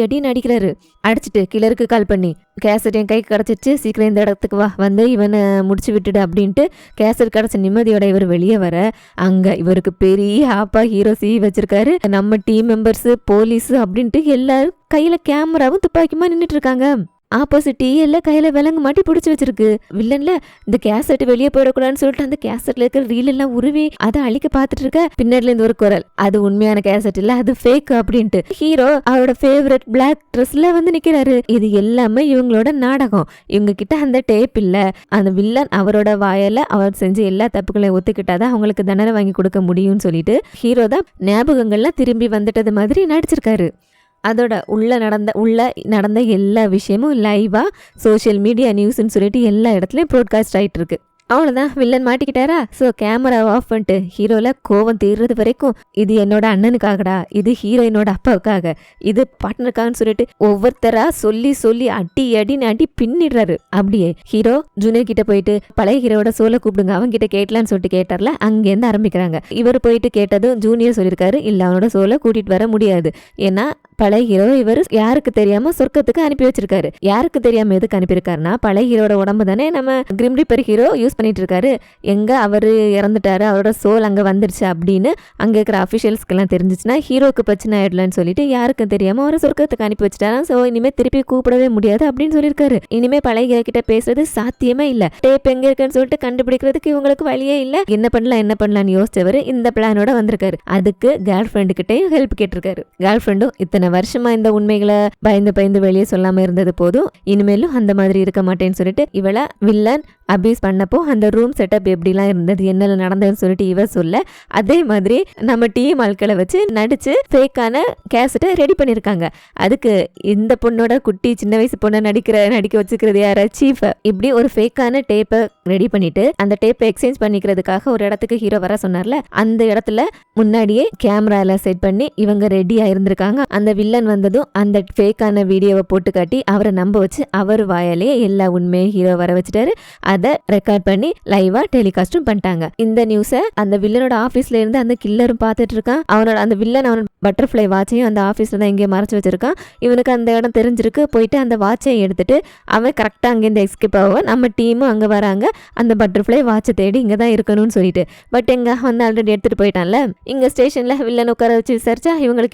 அடின்னு அடிக்கிறாரு. அடிச்சுட்டு கிளருக்கு கால் பண்ணி கேசட் என் கை கிடைச்சிச்சு, சீக்கிரம் இந்த இடத்துக்கு வா, வந்து இவனை முடிச்சு விட்டுடு அப்படின்ட்டு கேசட் கிடைச்ச நிம்மதியோட இவர் வெளியே வர அங்க இவருக்கு பெரிய ஆப்பா ஹீரோ வச்சிருக்காரு. நம்ம டீம் மெம்பர்ஸ் போலீஸ் அப்படின்ட்டு எல்லாரும் கையில கேமராவும் துப்பாக்கியுமா நின்றுட்டு இருக்காங்க. ஆப்போசிட் எல்லாம் கையில விலங்கு மாட்டி பிடிச்சி வச்சிருக்கு. வில்லன்ல இந்த கேசட் வெளியே போயிடக்கூடாதுன்னு சொல்லிட்டு அந்த கேசட்ல இருக்கிற ரீல் எல்லாம் உருவி அதை அழிக்க பாத்துட்டு இருக்க. பின்னாடில இருந்து ஒரு குரல், அது உண்மையான கேசட் இல்ல, அது ஃபேக் அப்படின்ட்டு. ஹீரோ அவரோட ஃபேவரட் பிளாக் ட்ரெஸ்ல வந்து நிக்கிறாரு. இது எல்லாமே இவங்களோட நாடகம். இவங்க கிட்ட அந்த டேப் இல்ல. அந்த வில்லன் அவரோட வாயால அவர் செஞ்ச எல்லா தப்புகளையும் ஒத்துக்கிட்டாதான் அவங்களுக்கு தண்டனை வாங்கி கொடுக்க முடியும்னு சொல்லிட்டு ஹீரோ தான் ஞாபகங்கள்லாம் திரும்பி வந்துட்டது மாதிரி நடிச்சிருக்காரு. அதோட உள்ள நடந்த எல்லா விஷயமும் லைவா சோஷியல் மீடியா நியூஸ்ன்னு சொல்லிட்டு எல்லா இடத்துலயும் ப்ராட்காஸ்ட் ஆயிட்டு இருக்கு. அவ்வளோதான், வில்லன் மாட்டிக்கிட்டாரா. ஸோ கேமரா ஆஃப் பண்ணிட்டு ஹீரோல கோவம் தீர்றது வரைக்கும் இது என்னோட அண்ணனுக்காகடா, இது ஹீரோயினோட அப்பாவுக்காக, இது பார்ட்னருக்காகன்னு சொல்லிட்டு ஒவ்வொருத்தரா சொல்லி அடி பின்னிடுறாரு. அப்படியே ஹீரோ ஜூனியர் கிட்ட போயிட்டு பழைய ஹீரோட சோலை கூப்பிடுங்க அவங்க கிட்ட கேட்கலான்னு சொல்லிட்டு கேட்டார்ல, அங்கேருந்து ஆரம்பிக்கிறாங்க. இவர் போயிட்டு கேட்டதும் ஜூனியர் சொல்லியிருக்காரு இல்ல அவனோட சோலை கூட்டிட்டு வர முடியாது, ஏன்னா பழைய ஹீரோ இவர் யாருக்கு தெரியாம சொர்க்கத்துக்கு அனுப்பி வச்சிருக்காரு. யாருக்கு தெரியாம எதுக்கு அனுப்பியிருக்காருன்னா பழைய ஹீரோட உடம்பு தானே நம்ம கிரிம் ரீப்பர் ஹீரோ யூஸ் பண்ணிட்டு இருக்காரு. எங்க அவரு இறந்துட்டாரு, அவரோட சோல் அங்க வந்துருச்சு அப்படின்னு அங்க இருக்கிற அபிஷியல்ஸ்க்கு எல்லாம் தெரிஞ்சிச்சுன்னா ஹீரோக்கு பிரச்சனை ஆயிடலான்னு சொல்லிட்டு யாருக்கும் தெரியாம அவரை சொர்க்கத்துக்கு அனுப்பி வச்சுட்டாரா. சோ இனிமே திருப்பி கூப்பிடவே முடியாது அப்படின்னு சொல்லியிருக்காரு. இனிமே பழைய ஹீரோ கிட்ட பேசுறது சாத்தியமே இல்ல. டேப் எங்க இருக்குன்னு சொல்லிட்டு கண்டுபிடிக்கிறதுக்கு இவங்களுக்கு வழியே இல்ல. என்ன பண்ணலாம்னு யோசிச்சவர் இந்த பிளானோட வந்திருக்காரு. அதுக்கு கேர்ள் ஃப்ரெண்டு கிட்டையும் ஹெல்ப் கேட்டிருக்காரு. கேர்ள் ஃப்ரெண்டும் இத்தனை வருஷமா இந்த உண்மைகளை பயந்து வெளியே சொல்லாம இருந்தது போதும், இனிமேலும் அந்த மாதிரி இருக்க மாட்டேன்னு சொல்லிட்டு இவளை வில்லன் அபியூஸ் பண்ணப்போ அந்த ரூம் செட்டப் எப்படிலாம் இருந்தது என்னெல்லாம் நடந்ததுன்னு சொல்லிட்டு இவ சொல்ல, அதே மாதிரி நம்ம டீம் ஆட்களை வச்சு நடிச்சு ஃபேக்கான கேசட்டை ரெடி பண்ணியிருக்காங்க. அதுக்கு இந்த பொண்ணோட குட்டி சின்ன வயசு பொண்ணை நடிக்க வச்சுக்கிறது யார சீஃப். இப்படி ஒரு ஃபேக்கான டேப்பை ரெடி பண்ணிட்டு அந்த டேப்பை எக்ஸ்சேஞ்ச் பண்ணிக்கிறதுக்காக ஒரு இடத்துக்கு ஹீரோ வர சொன்னார்ல, அந்த இடத்துல முன்னாடியே கேமரால செட் பண்ணி இவங்க ரெடியா இருந்திருக்காங்க. அந்த வில்லன் வந்ததும் அந்த ஃபேக்கான வீடியோவை போட்டு காட்டி அவரை நம்ப வச்சு அவர் வாயாலே எல்லா உண்மையும் ஹீரோ வர வச்சுட்டாரு. அதை ரெக்கார்ட் பண்ணி லைவா டெலிகாஸ்டும் பண்ணிட்டாங்க. இந்த நியூஸை அந்த வில்லனோட ஆபீஸ்ல இருந்து அந்த கில்லரும் பார்த்துட்டு இருக்கான். அவனோட அந்த வில்லன் அவனோட பட்டர்ஃப்ளை வாட்சையும் அந்த ஆபீஸ்ல தான் எங்கேயும் மறைச்சு வச்சிருக்கான். இவனுக்கு அந்த இடம் தெரிஞ்சிருக்கு. போயிட்டு அந்த வாட்சையை எடுத்துட்டு அவன் கரெக்டா அங்கேருந்து எஸ்கேப் ஆவான். நம்ம டீமும் அங்க வராங்க அந்த பட்டர்ஃப்ளை வாட்சை தேடி இங்க தான் இருக்கணும்னு சொல்லிட்டு. பட் எங்க வந்து ஆல்ரெடி எடுத்துட்டு போயிட்டான்ல. இங்க ஸ்டேஷன்ல வில்லன் உட்கார வச்சு விசாரிச்சா இவங்க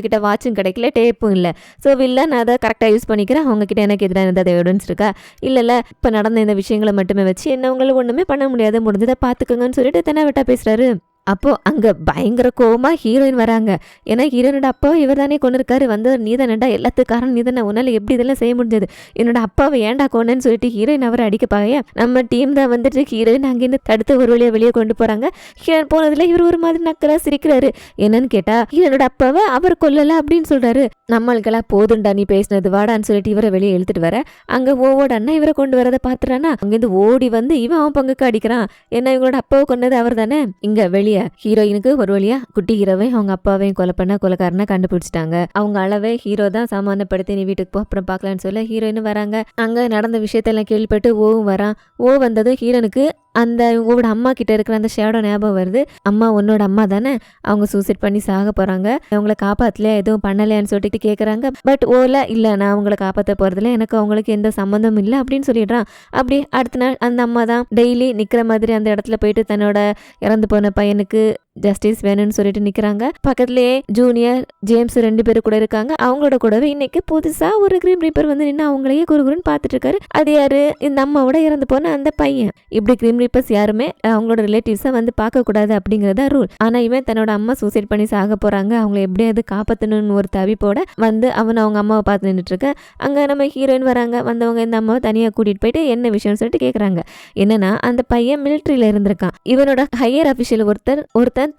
கிட்ட வாட்சும் கிடைக்கல, டேப்பும் இல்லை. ஸோ வில்லன் அதை கரெக்டாக யூஸ் பண்ணிக்கிறேன். அவங்க கிட்ட எனக்கு எதிரான ஏதாவது எவிடன்ஸ் இருக்கா? இல்ல இப்போ நடந்த இந்த விஷயங்களை மட்டுமே வச்சு என்ன உங்களுக்கு ஒண்ணுமே பண்ண முடியாது, முடிஞ்சதை பாத்துக்கோங்கன்னு சொல்லிட்டு தெனாவட்டா பேசுறாரு. அப்போ அங்க பயங்கர கோவமா ஹீரோயின் வராங்க. ஏன்னா ஹீரோயினோட அப்பா இவர் தானே கொண்டு இருக்காரு, வந்து நீ தானடா எல்லாத்துக்கு காரணம், நீ தானே, உன்னால எப்படி இதெல்லாம் செய்ய முடிஞ்சது, என்னோட அப்பாவை ஏன்டா கொண்டேன்னு சொல்லிட்டு ஹீரோயின் அவரை அடிக்க பாங்க. நம்ம டீம் தான் வந்துட்டு ஹீரோயின் அங்கேருந்து தடுத்து ஒரு வழியா வெளியே கொண்டு போறாங்க. ஹீரோயின் போனதுல இவர் ஒரு மாதிரி நக்கலா சிரிக்கிறாரு. என்னன்னு கேட்டா ஹீரோனோட அப்பாவை அவர் கொல்லல அப்படின்னு சொல்றாரு. நம்மளுக்கெல்லாம் போதுண்டா நீ பேசினது, வாடான்னு சொல்லிட்டு இவரை வெளியே இழுத்துட்டு வர அங்க ஓவோட அண்ணா இவரை கொண்டு வரதை பாத்துறானா. அங்கிருந்து ஓடி வந்து இவன் அவன் பங்குக்கு அடிக்கிறான். ஏன்னா இவங்களோட அப்பாவை கொண்டது அவர் தானே. இங்க வெளியே ஹீரோயினுக்கு ஒரு வழியா குட்டி ஹீரோவை அவங்க அப்பாவையும் கொலை பண்ண கொலைக்காரனை கண்டுபிடிச்சிட்டாங்க. அவங்க அளவை ஹீரோ தான் சாமானப்படுத்தி நீ வீட்டுக்கு போ அப்புறம் பாக்கலான்னு சொல்ல ஹீரோயினும் வராங்க. அங்க நடந்த விஷயத்தெல்லாம் கேள்விப்பட்டு ஓவும் வரான். ஓ வந்ததும் ஹீரோனுக்கு அந்த இவங்களோட அம்மா கிட்ட இருக்கிற அந்த ஷேடோ ஞாபகம் வருது. அம்மா உன்னோட அம்மா தானே, அவங்க சூசைட் பண்ணி சாக போறாங்க, அவங்கள காப்பாத்தலையா எதுவும் பண்ணலையான்னு சொல்லிட்டு கேட்குறாங்க. பட் இல்லை நான் அவங்கள காப்பாற்ற போறதில்ல, எனக்கு அவங்களுக்கு எந்த சம்மந்தம் இல்லை அப்படின்னு சொல்லிடுறான். அப்படி அடுத்த நாள் அந்த அம்மா தான் டெய்லி நிற்கிற மாதிரி அந்த இடத்துல போயிட்டு தன்னோட இறந்து போன பையனுக்கு ஜஸ்டிஸ் வேணும்னு சொல்லிட்டு நிக்கிறாங்க. பக்கத்துலயே ஜூனியர் ஜேம்ஸ் 2 பேரும் கூட இருக்காங்க. அவங்களோட கூடவே இன்னைக்கு புதுசா ஒரு கிரீம் ரீப்பர் வந்து நின்று அவங்களையே குறுகுறுன்னு பார்த்துட்டு இருக்காரு. அது யாரு? இந்த அம்மாவோட இறந்து போன அந்த பையன். இப்படி கிரீம் ரீப்பர்ஸ் யாருமே அவங்களோட ரிலேட்டிவ்ஸை வந்து பார்க்க கூடாது அப்படிங்கறத ரூல். ஆனா இவன் தன்னோட அம்மா சூசைட் பண்ணி சாக போறாங்க, அவங்களை எப்படியாவது காப்பாற்றணும்னு ஒரு தவிப்போட வந்து அவன் அவங்க அம்மாவை பார்த்து நின்றுட்டு இருக்க. அங்க நம்ம ஹீரோயின் வராங்க. வந்தவங்க இந்த அம்மாவை தனியா கூட்டிட்டு போயிட்டு என்ன விஷயம்னு சொல்லிட்டு கேட்கறாங்க. என்னன்னா அந்த பையன் மிலிட்ரியில இருந்திருக்கான். இவனோட ஹையர் அபிஷியல் ஒருத்தன்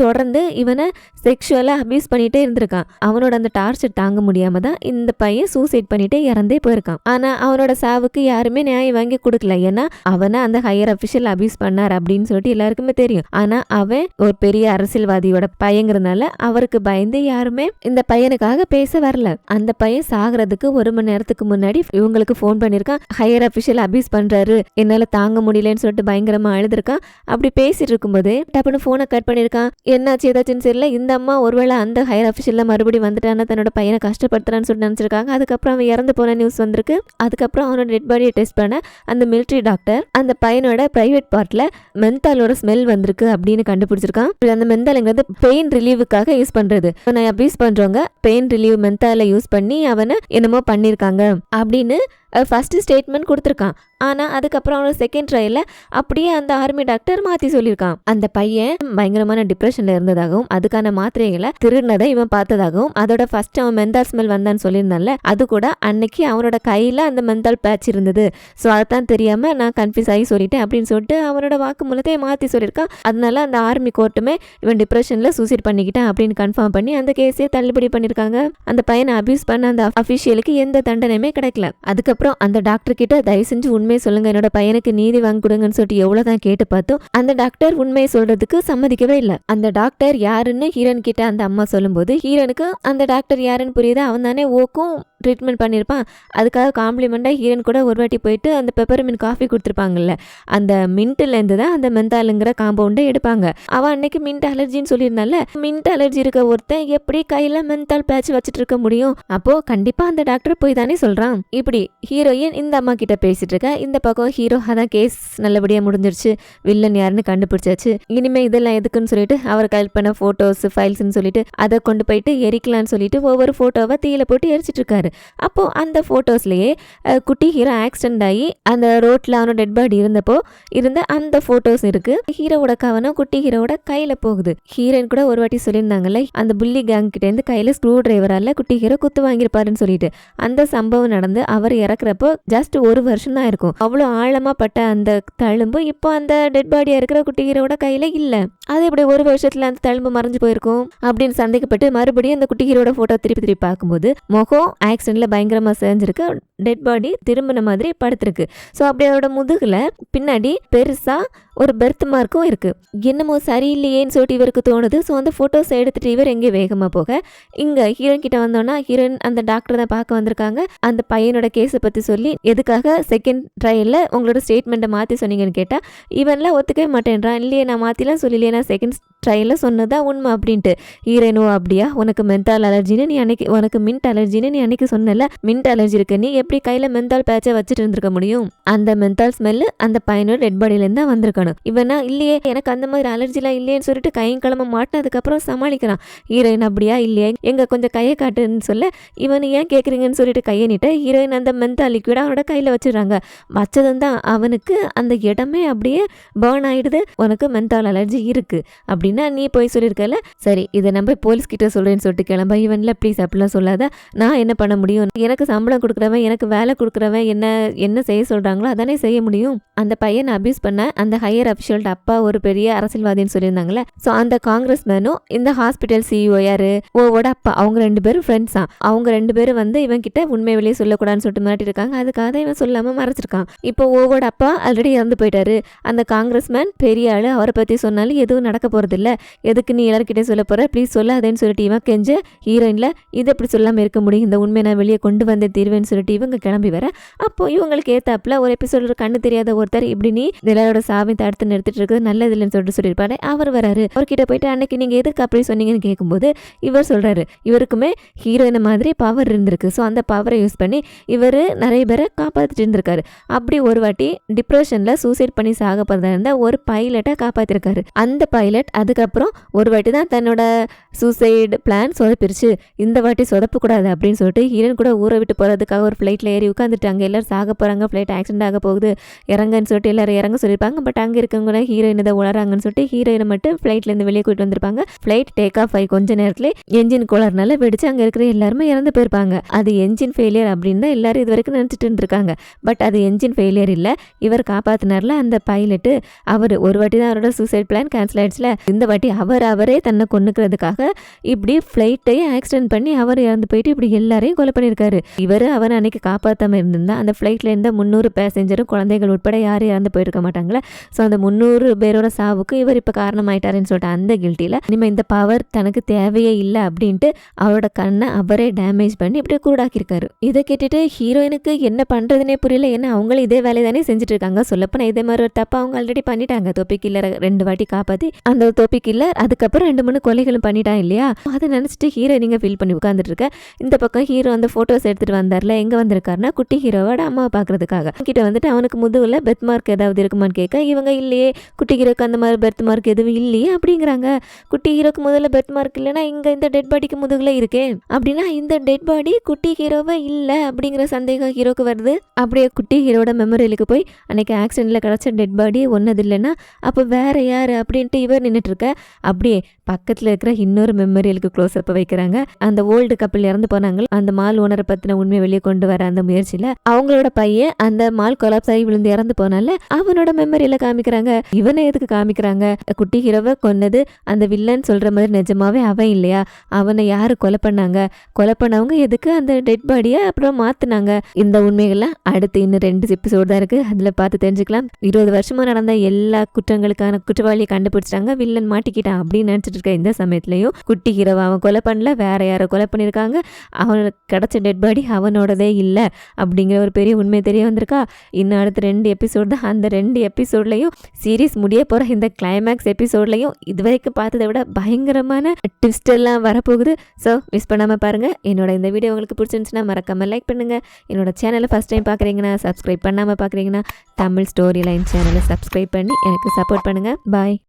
தொடர்ந்து இவனை செக்ஷுவலா அபியூஸ் பண்ணிட்டே இருந்திருக்கான். அவனோட அந்த டார்ச்சர் தாங்க முடியாம தான் இந்த பையன் சூசைட் பண்ணிட்டே இறந்தே போயிருக்கான். ஆனா அவனோட சாவுக்கு யாருமே நியாயம் வாங்கி கொடுக்கல. ஏன்னா அவனை அந்த ஹையர் அபிஷியல் அபியூஸ் பண்ணார் அப்படின்னு சொல்லிட்டு எல்லாருக்குமே தெரியும். ஆனா அவன் ஒரு பெரிய அரசியல்வாதியோட பையங்கிறதுனால அவருக்கு பயந்து யாருமே இந்த பையனுக்காக பேச வரல. அந்த பையன் சாகிறதுக்கு 1 மணி நேரத்துக்கு முன்னாடி இவங்களுக்கு போன் பண்ணிருக்கான். ஹையர் அபிஷியல் அபியூஸ் பண்றாரு, என்னால தாங்க முடியலன்னு சொல்லிட்டு பயங்கரமா அழுதுருக்கான். அப்படி பேசிட்டு இருக்கும்போது டப்புன்னு போனை கட் பண்ணிருக்கான். என்னாச்சு ஏதாச்சுன்னு தெரியல. இந்த அம்மா ஒருவேளை அந்த ஹையர் அபிஷியல்ல மறுபடியும் வந்துட்டான்னு தன்னோட பையனை கஷ்டப்படுத்துறான்னு சொல்லி நினைச்சிருக்காங்க. அதுக்கப்புறம் அவன் இறந்து போன நியூஸ் வந்திருக்கு. அதுக்கப்புறம் அவனோட டெட் பாடியை டெஸ்ட் பண்ண அந்த மிலிட்ரி டாக்டர் அந்த பையனோட பிரைவேட் பார்ட்ல மென்தாலோட ஸ்மெல் வந்திருக்கு அப்படின்னு கண்டுபிடிச்சிருக்கான். அந்த மென்தாலுங்கிறது பெயின் ரிலீவுக்காக யூஸ் பண்றது. அவனை அபியூஸ் பண்றவங்க பெயின் ரிலீவ் மென்தாலை யூஸ் பண்ணி அவனை என்னமோ பண்ணிருக்காங்க அப்படின்னு ஃபர்ஸ்ட் ஸ்டேட்மெண்ட் கொடுத்துருக்கான். ஆனா அதுக்கப்புறம் அவனோட செகண்ட் ட்ரையல்ல அப்படியே அந்த ஆர்மி டாக்டர் மாத்தி சொல்லியிருக்கான். அந்த பையன் பயங்கரமான டிப்ரெஷன்ல இருந்ததாகவும் அதுக்கான மாத்திரைகளை திருடினதை இவன் பார்த்ததாகவும் அதோட ஃபர்ஸ்ட் அவன் மெந்தால் ஸ்மெல் வந்தான்னு சொல்லியிருந்தான்ல, அது கூட அன்னைக்கு அவனோட கையில அந்த மெந்தால் பேட்ச் இருந்தது. ஸோ அதான் தெரியாம நான் கன்ஃபியூஸ் ஆகி சொல்லிட்டேன் அப்படின்னு சொல்லிட்டு அவனோட வாக்குமூலத்தை மாத்தி சொல்லியிருக்கான். அதனால அந்த ஆர்மி கோர்ட்டுமே இவன் டிப்ரெஷன்ல சூசைட் பண்ணிக்கிட்டான் அப்படின்னு கன்ஃபார்ம் பண்ணி அந்த கேஸே தள்ளுபடி பண்ணிருக்காங்க. அந்த பையனை அபியூஸ் பண்ண அந்த அபிஷியலுக்கு எந்த தண்டனையுமே கிடைக்கல. அதுக்கப்புறம் அந்த டாக்டர் கிட்ட தயவு செஞ்சு உண்மையை சொல்லுங்க, என்னோட பையனுக்கு நீதி வாங்கி கொடுங்கன்னு சொல்லிட்டு எவ்வளவுதான் கேட்டு பார்த்தோம். அந்த டாக்டர் உண்மையை சொல்றதுக்கு சம்மதிக்கவே இல்லை. அந்த டாக்டர் யாருன்னு ஹீரோன் கிட்ட அந்த அம்மா சொல்லும்போது ஹீரோனுக்கு அந்த டாக்டர் யாருன்னு புரியுது. அவன் தானே ஓக்கும் ட்ரீட்மெண்ட் பண்ணியிருப்பான். அதுக்காக காம்ப்ளிமெண்டாக ஹீரோன் கூட ஒரு வாட்டி போயிட்டு அந்த பெப்பர்மின்ட் காஃபி கொடுத்துருப்பாங்கல்ல, அந்த மின்ட்லேருந்து தான் அந்த மெந்தாலுங்கிற காம்பவுண்டை எடுப்பாங்க. அவன் அன்னைக்கு மின்ட் அலர்ஜின்னு சொல்லியிருந்தால, மின்ட் அலர்ஜி இருக்க ஒருத்தன் எப்படி கையில் மெந்தால் பேட்ச் வச்சுட்டு இருக்க முடியும்? அப்போ கண்டிப்பா அந்த டாக்டர் போய் தானே சொல்றான். இப்படி ஹீரோயின் இந்த அம்மா கிட்ட பேசிட்டு இருக்க. இந்த பக்கம் ஹீரோ அதான் கேஸ் நல்லபடியாக முடிஞ்சிருச்சு, வில்லன் யாருன்னு கண்டுபிடிச்சாச்சு, இனிமே இதெல்லாம் எதுக்குன்னு சொல்லிட்டு அவர் கைல் பண்ண போட்டோஸ் ஃபைல்ஸ்ன்னு சொல்லிட்டு அதை கொண்டு போயிட்டு எரிக்கலான்னு சொல்லிட்டு ஒவ்வொரு போட்டோவை தீயில போட்டு எரிச்சிட்டு இருக்காரு. அப்போ அந்த போட்டோஸ்லயே குட்டி ஹீரோ ஆக்சிடென்ட் ஆகி அந்த ரோட்ல அவனோட டெட் பாடி இருந்த அந்த போட்டோஸ் இருக்கு. ஹீரோவோட கவனம் குட்டி ஹீரோவோட கையில போகுது. ஹீரோயின் கூட ஒரு வாட்டி சொல்லியிருந்தாங்கல்ல, அந்த புள்ளி கேங் கிட்ட இருந்து கையில ஸ்க்ரூ டிரைவரால குட்டி ஹீரோ குத்து வாங்கியிருப்பாருன்னு சொல்லிட்டு. அந்த சம்பவம் நடந்து அவர் இறக்குறப்போ ஜஸ்ட் 1 வருஷம் தான் இருக்கும். அவ்வளோ ஆழமா பட்ட அந்த தழும்பு இப்போ அந்த டெட் பாடியா இருக்கிற குட்டி ஹீரோட கையில இல்ல. அது எப்படி 1 வருஷத்துல அந்த தழும்பு மறைஞ்சு போயிருக்கும் அப்படின்னு சந்தேகப்பட்டு மறுபடியும் அந்த குட்டி ஹீரோட போட்டோ திருப்பி பார்க்கும்போது முகம் ஆக்சிடென்ட்ல பயங்கரமா செஞ்சிருக்கு, டெட் பாடி திரும்பின மாதிரி படுத்திருக்கு. ஸோ அப்படி அவரோட முதுகுல பின்னாடி பெருசா ஒரு பெர்த் மார்க்கும் இருக்கு. என்னமோ சரியில்லையேன்னு சொல்லிட்டு இவருக்கு தோணுது. ஸோ அந்த போட்டோஸ் எடுத்துட்டு இவர் எங்கே வேகமா போக இங்க ஹீரோயின் கிட்ட வந்தோன்னா ஹீரோயின் அந்த டாக்டர் தான் பார்க்க வந்திருக்காங்க. அந்த பையனோட கேஸை பத்தி சொல்லி எதுக்காக செகண்ட் ட்ரையல்ல உங்களோட ஸ்டேட்மெண்ட்டை மாத்தி சொன்னீங்கன்னு கேட்டா இவன்லாம் ஒத்துக்கவே மாட்டேன்றான். இல்லையே நான் மாத்திலாம் சொல்லலையே, நான் செகண்ட் ட்ரையல்ல சொன்னதான் உண்மை அப்படின்ட்டு. ஹீரோயினோ அப்படியா, உனக்கு மென்தால் அலர்ஜின்னு நீ அன்னைக்கு, உனக்கு மின்ட் அலர்ஜின்னு நீ அன்னைக்கு சொன்னல, மின்ட் அலர்ஜி இருக்கு, நீ எப்படி கையில மென்தால் பேட்சை வச்சுட்டு இருந்திருக்க முடியும்? அந்த மென்தால் ஸ்மெல் அந்த பையனோட டெட் பாடியில இருந்தா வந்திருக்கணும். இவனா இல்லையே எனக்கு அந்த மாதிரி அலர்ஜிலாம் இல்லையேன்னு சொல்லிட்டு கையும் கிளம்ப மாட்டினதுக்கு அப்புறம் சமாளிக்கிறான். ஹீரோயின் அப்படியா, இல்லையே எங்க கொஞ்சம் கையை காட்டுன்னு சொல்ல இவன் ஏன் கேட்குறீங்கன்னு சொல்லிட்டு கையை நீட்ட ஹீரோயின் அந்த மென்தால் லிக்விட அவனோட கையில வச்சிடறாங்க. வச்சதும் தான் அவனுக்கு அந்த இடமே அப்படியே பர்ன் ஆயிடுது. உனக்கு மென்தால் அலர்ஜி இருக்கு அப்படின்னா நீ போய் சொல்லியிருக்கல, சரி இதை நம்ம போலீஸ் கிட்ட சொல்றேன்னு சொல்லிட்டு கிளம்ப. இவன்ல ப்ளீஸ் அப்படிலாம் சொல்லாத, நான் என்ன பண்ண முடியும்? எனக்கு சம்பளம் கொடுக்குறவன், எனக்கு வேலை கொடுக்குறவன் என்ன செய்ய சொல்றாங்களோ அதானே செய்ய முடியும். அந்த பையனை அபியூஸ் பண்ண அந்த ஹையர் அபிஷியல் அப்பா ஒரு பெரிய அரசியல்வாதின்னு சொல்லியிருந்தாங்களே, ஸோ அந்த காங்கிரஸ் மேனும் இந்த ஹாஸ்பிட்டல் சிஇஓ யாரு ஓவோட அப்பா, அவங்க 2 பேரும் ஃப்ரெண்ட்ஸ் தான். அவங்க 2 பேரும் வந்து இவன் கிட்ட உண்மை வெளியே சொல்லக்கூடாதுன்னு சொல்லிட்டு மாட்டி இருக்காங்க. அதுக்காக இவன் சொல்லாம மறைச்சிருக்கான். இப்போ ஓவோட அப்பா ஆல்ரெடி இறந்து போயிட்டாரு. அந்த காங்கிரஸ் மேன் பெரிய ஆளு, அவரை பத்தி சொன்னாலும் எதுவும் நடக்க போறது இல்ல, எதுக்கு நீ எல்லாருக்கிட்டே சொல்ல போற, ப்ளீஸ் சொல்லாதேன்னு சொல்லிட்டு இவன் கெஞ்ச ஹீரோயின்ல இது எப்படி சொல்லாம இருக்க முடியும், இந்த உண்மையை நான் வெளியே கொண்டு வந்தே தீர்வேன்னு சொல்லிட்டு இவங்க கிளம்பி வர. அப்போ இவங்களுக்கு ஏத்தாப்புல ஒரு எபிசோட கண்ணு தெரியாத ஒருத்தர் இப்படி நீ எல்லாரோட சாவி தடுத்து நிறுத்திட்டு இருக்குது நல்லது இல்லைன்னு சொல்லியிருப்பாரு. அவர் வராரு. அவர்கிட்ட போயிட்டு அன்னைக்கு நீங்கள் எதுக்கு அப்படி சொன்னீங்கன்னு கேட்கும்போது இவர் சொல்கிறாரு, இவருக்குமே ஹீரோயினை மாதிரி பவர் இருந்திருக்கு. ஸோ அந்த பவரை யூஸ் பண்ணி இவர் நிறைய பேரை காப்பாற்றிட்டு இருந்திருக்காரு. அப்படி ஒரு வாட்டி டிப்ரெஷனில் சூசைட் பண்ணி சாக போகிறதா இருந்த ஒரு பைலட்டை காப்பாற்றிருக்காரு. அந்த பைலட் அதுக்கப்புறம் ஒரு வாட்டி தான் தன்னோட சூசைடு பிளான் சொதப்பிருச்சு. இந்த வாட்டி சொதப்பக்கூடாது அப்படின்னு சொல்லிட்டு ஹீரோயின் கூட ஊரை விட்டு போகிறதுக்காக ஒரு ஃப்ளைட்டில் ஏறி உட்காந்துட்டு அங்கே எல்லோரும் சாக போகிறாங்க, ஃப்ளைட் ஆக்சிடென்ட் ஆக போகுது, இறங்கன்னு சொல்லிட்டு எல்லோரும் இறங்க சொல்லியிருப்பாங்க. பட் அங்கே இருக்கவங்க ஹீரோயின் இதை உளறாங்கன்னு சொல்லிட்டு ஹீரோயினை மட்டும் ஃப்ளைட்லேருந்து வெளியே கூட்டிட்டு வந்திருப்பாங்க. ஃப்ளைட் டேக் ஆஃப் ஆகி கொஞ்ச நேரத்தில் என்ஜின் கோளாறுனால வெடிச்சு அங்கே இருக்கிற எல்லாருமே இறந்து போயிருப்பாங்க. அது என்ஜின் ஃபெயிலியர் அப்படின்னு தான் எல்லாரும் இது வரைக்கும் நினச்சிட்டு இருந்திருக்காங்க. பட் அது என்ஜின் ஃபெயிலியர் இல்லை. இவர் காப்பாற்றினார்ல அந்த பைலட்டு, அவர் ஒரு வாட்டி தான் அவரோட சூசைட் பிளான் கேன்சல் ஆயிடுச்சுல, இந்த வாட்டி அவரே தன்னை கொன்னுக்கிறதுக்காக இப்படி ஃப்ளைட்டையே ஆக்சிடென்ட் பண்ணி அவர் இறந்து போயிட்டு இப்படி எல்லாரையும் கொலை பண்ணியிருக்காரு. இவர் அவனை அன்னைக்கு காப்பாற்றாமல் இருந்திருந்தா அந்த ஃப்ளைட்டில் இருந்த 300 பேசஞ்சரும் குழந்தைகள் உட்பட யாரும் இறந்து போயிருக்க மாட்டாங்களே. ஸோ அந்த 300 பேரோட சாவுக்கு இவர் இப்போ காரணமாயிட்டாருன்னு சொல்லிட்டு அந்த கில்ட்டியில் இனிமேல் இந்த பவர் தனக்கு தேவையே இல்லை அப்படின்ட்டு அவரோட கண்ணை அவரே டேமேஜ் பண்ணி இப்படி கூடாக்கியிருக்காரு. இதை கேட்டுட்டு ஹீரோயினுக்கு என்ன பண்ணுறதுனே புரியல. ஏன்னா அவங்களும் இதே வேலையை தானே செஞ்சுட்டு இருக்காங்க. சொல்லப்போனால் இதே மாதிரி ஒரு தப்பை அவங்க ஆல்ரெடி பண்ணிட்டாங்க. தொப்பி கில்லரை 2 வாட்டி காப்பாற்றி அந்த தொப்பி கில்லர் அதுக்கப்புறம் 2-3 கொலைகளும் பண்ணிட்டான் இல்லையா. அதை நினச்சிட்டு ஹீரோ நீங்கள் ஃபீல் பண்ணி உட்காந்துட்டு இருக்க. இந்த பக்கம் ஹீரோ அந்த ஃபோட்டோஸ் எடுத்துகிட்டு வந்தார்ல, எங்கே வந்திருக்காருன்னா குட்டி ஹீரோவோட அம்மாவை பார்க்கறதுக்காக. கிட்ட வந்துட்டு அவனுக்கு முதுகில் பெர்த் மார்க் ஏதாவது இருக்குமான்னு கேட்க இவங்க இல்லையே, குட்டி ஹீரோக்கு அந்த மாதிரி பெர்த் மார்க் எதுவும் இல்லையே அப்படிங்கிறாங்க. குட்டி ஹீரோக்கு முதல்ல பெர்த் மார்க் இல்லைன்னா இங்கே இந்த டெட் பாடிக்கு முதுகில் இருக்கே அப்படின்னா இந்த டெட் பாடி குட்டி ஹீரோவை இல்லை அப்படிங்கிற சந்தேகம் ஹீரோக்கு வருது. அப்படியே குட்டி ஹீரோட மெமரியிலுக்கு போய் அன்னைக்கு ஆக்சிடென்ட்டில் கிடச்ச டெட் பாடி ஒன்னது இல்லைன்னா அப்போ வேற யார் அப்படின்ட்டு இவர் நின்றுட்டு இருக்க. அப்படியே பக்கத்தில் இருக்கிற இன்னொரு மெமரியலுக்கு க்ளோஸ் அப் வைக்கிறாங்க. அந்த ஓல்டு கப்பல் இறந்து போனாங்க, அந்த மால் ஓனரை பற்றின உண்மையை வெளியே கொண்டு வர அந்த முயற்சியில் அவங்களோட பையன் அந்த மால் கொலாப்ஸ் ஆகி விழுந்து இறந்து போனால அவனோட மெமரியில காமிக்கிறாங்க. இவனை எதுக்கு காமிக்கிறாங்க? குட்டி ஹீரோவை கொன்னது அந்த வில்லன் சொல்ற மாதிரி நிஜமாவே அவன் இல்லையா? அவனை யாரு கொலை பண்ணாங்க? கொலை பண்ணவங்க எதுக்கு அந்த டெட் பாடியை அப்புறம் மாத்தினாங்க? இந்த உண்மைகள்லாம் அடுத்து இன்னும் 2 எபிசோடு தான் இருக்கு, அதில் பார்த்து தெரிஞ்சுக்கலாம். 20 வருஷமா நடந்த எல்லா குற்றங்களுக்கான குற்றவாளியை கண்டுபிடிச்சிட்டாங்க, வில்லன் மாட்டிக்கிட்டான் அப்படின்னு நினைச்சிட்டு இருக்க இந்த சமயத்துலயும் குட்டி ஹீரோவை அவன் கொலை பண்ணல, வேற யாரோ கொலை பண்ணியிருக்காங்க, அவனுக்கு கிடைச்ச டெட் பாடி அவனோடதே இல்லை அப்படிங்கிற ஒரு பெரிய உண்மை தெரிய வந்திருக்கா. இன்னும் அடுத்த 2 எபிசோடு தான். அந்த 2 எபிசோட்லையும் சீரீஸ் முடிய போகிற இந்த கிளைமேக்ஸ் எபிசோட்லையும் இதுவரைக்கும் பார்த்ததை விட பயங்கரமான ட்விஸ்ட் எல்லாம் வரப்போகுது. ஸோ மிஸ் பண்ணாமல் பாருங்கள். என்னோட இந்த வீடியோ உங்களுக்கு பிடிச்சிருந்துச்சுன்னா மறக்காமல் லைக் பண்ணுங்கள். என்னோட சேனலை ஃபஸ்ட் டைம் பார்க்குறீங்கன்னா, சப்ஸ்கிரைப் பண்ணாமல் பார்க்குறீங்கன்னா தமிழ் ஸ்டோரி லைன் சேனலை சப்ஸ்கிரைப் பண்ணி எனக்கு சப்போர்ட் பண்ணுங்கள். பாய்.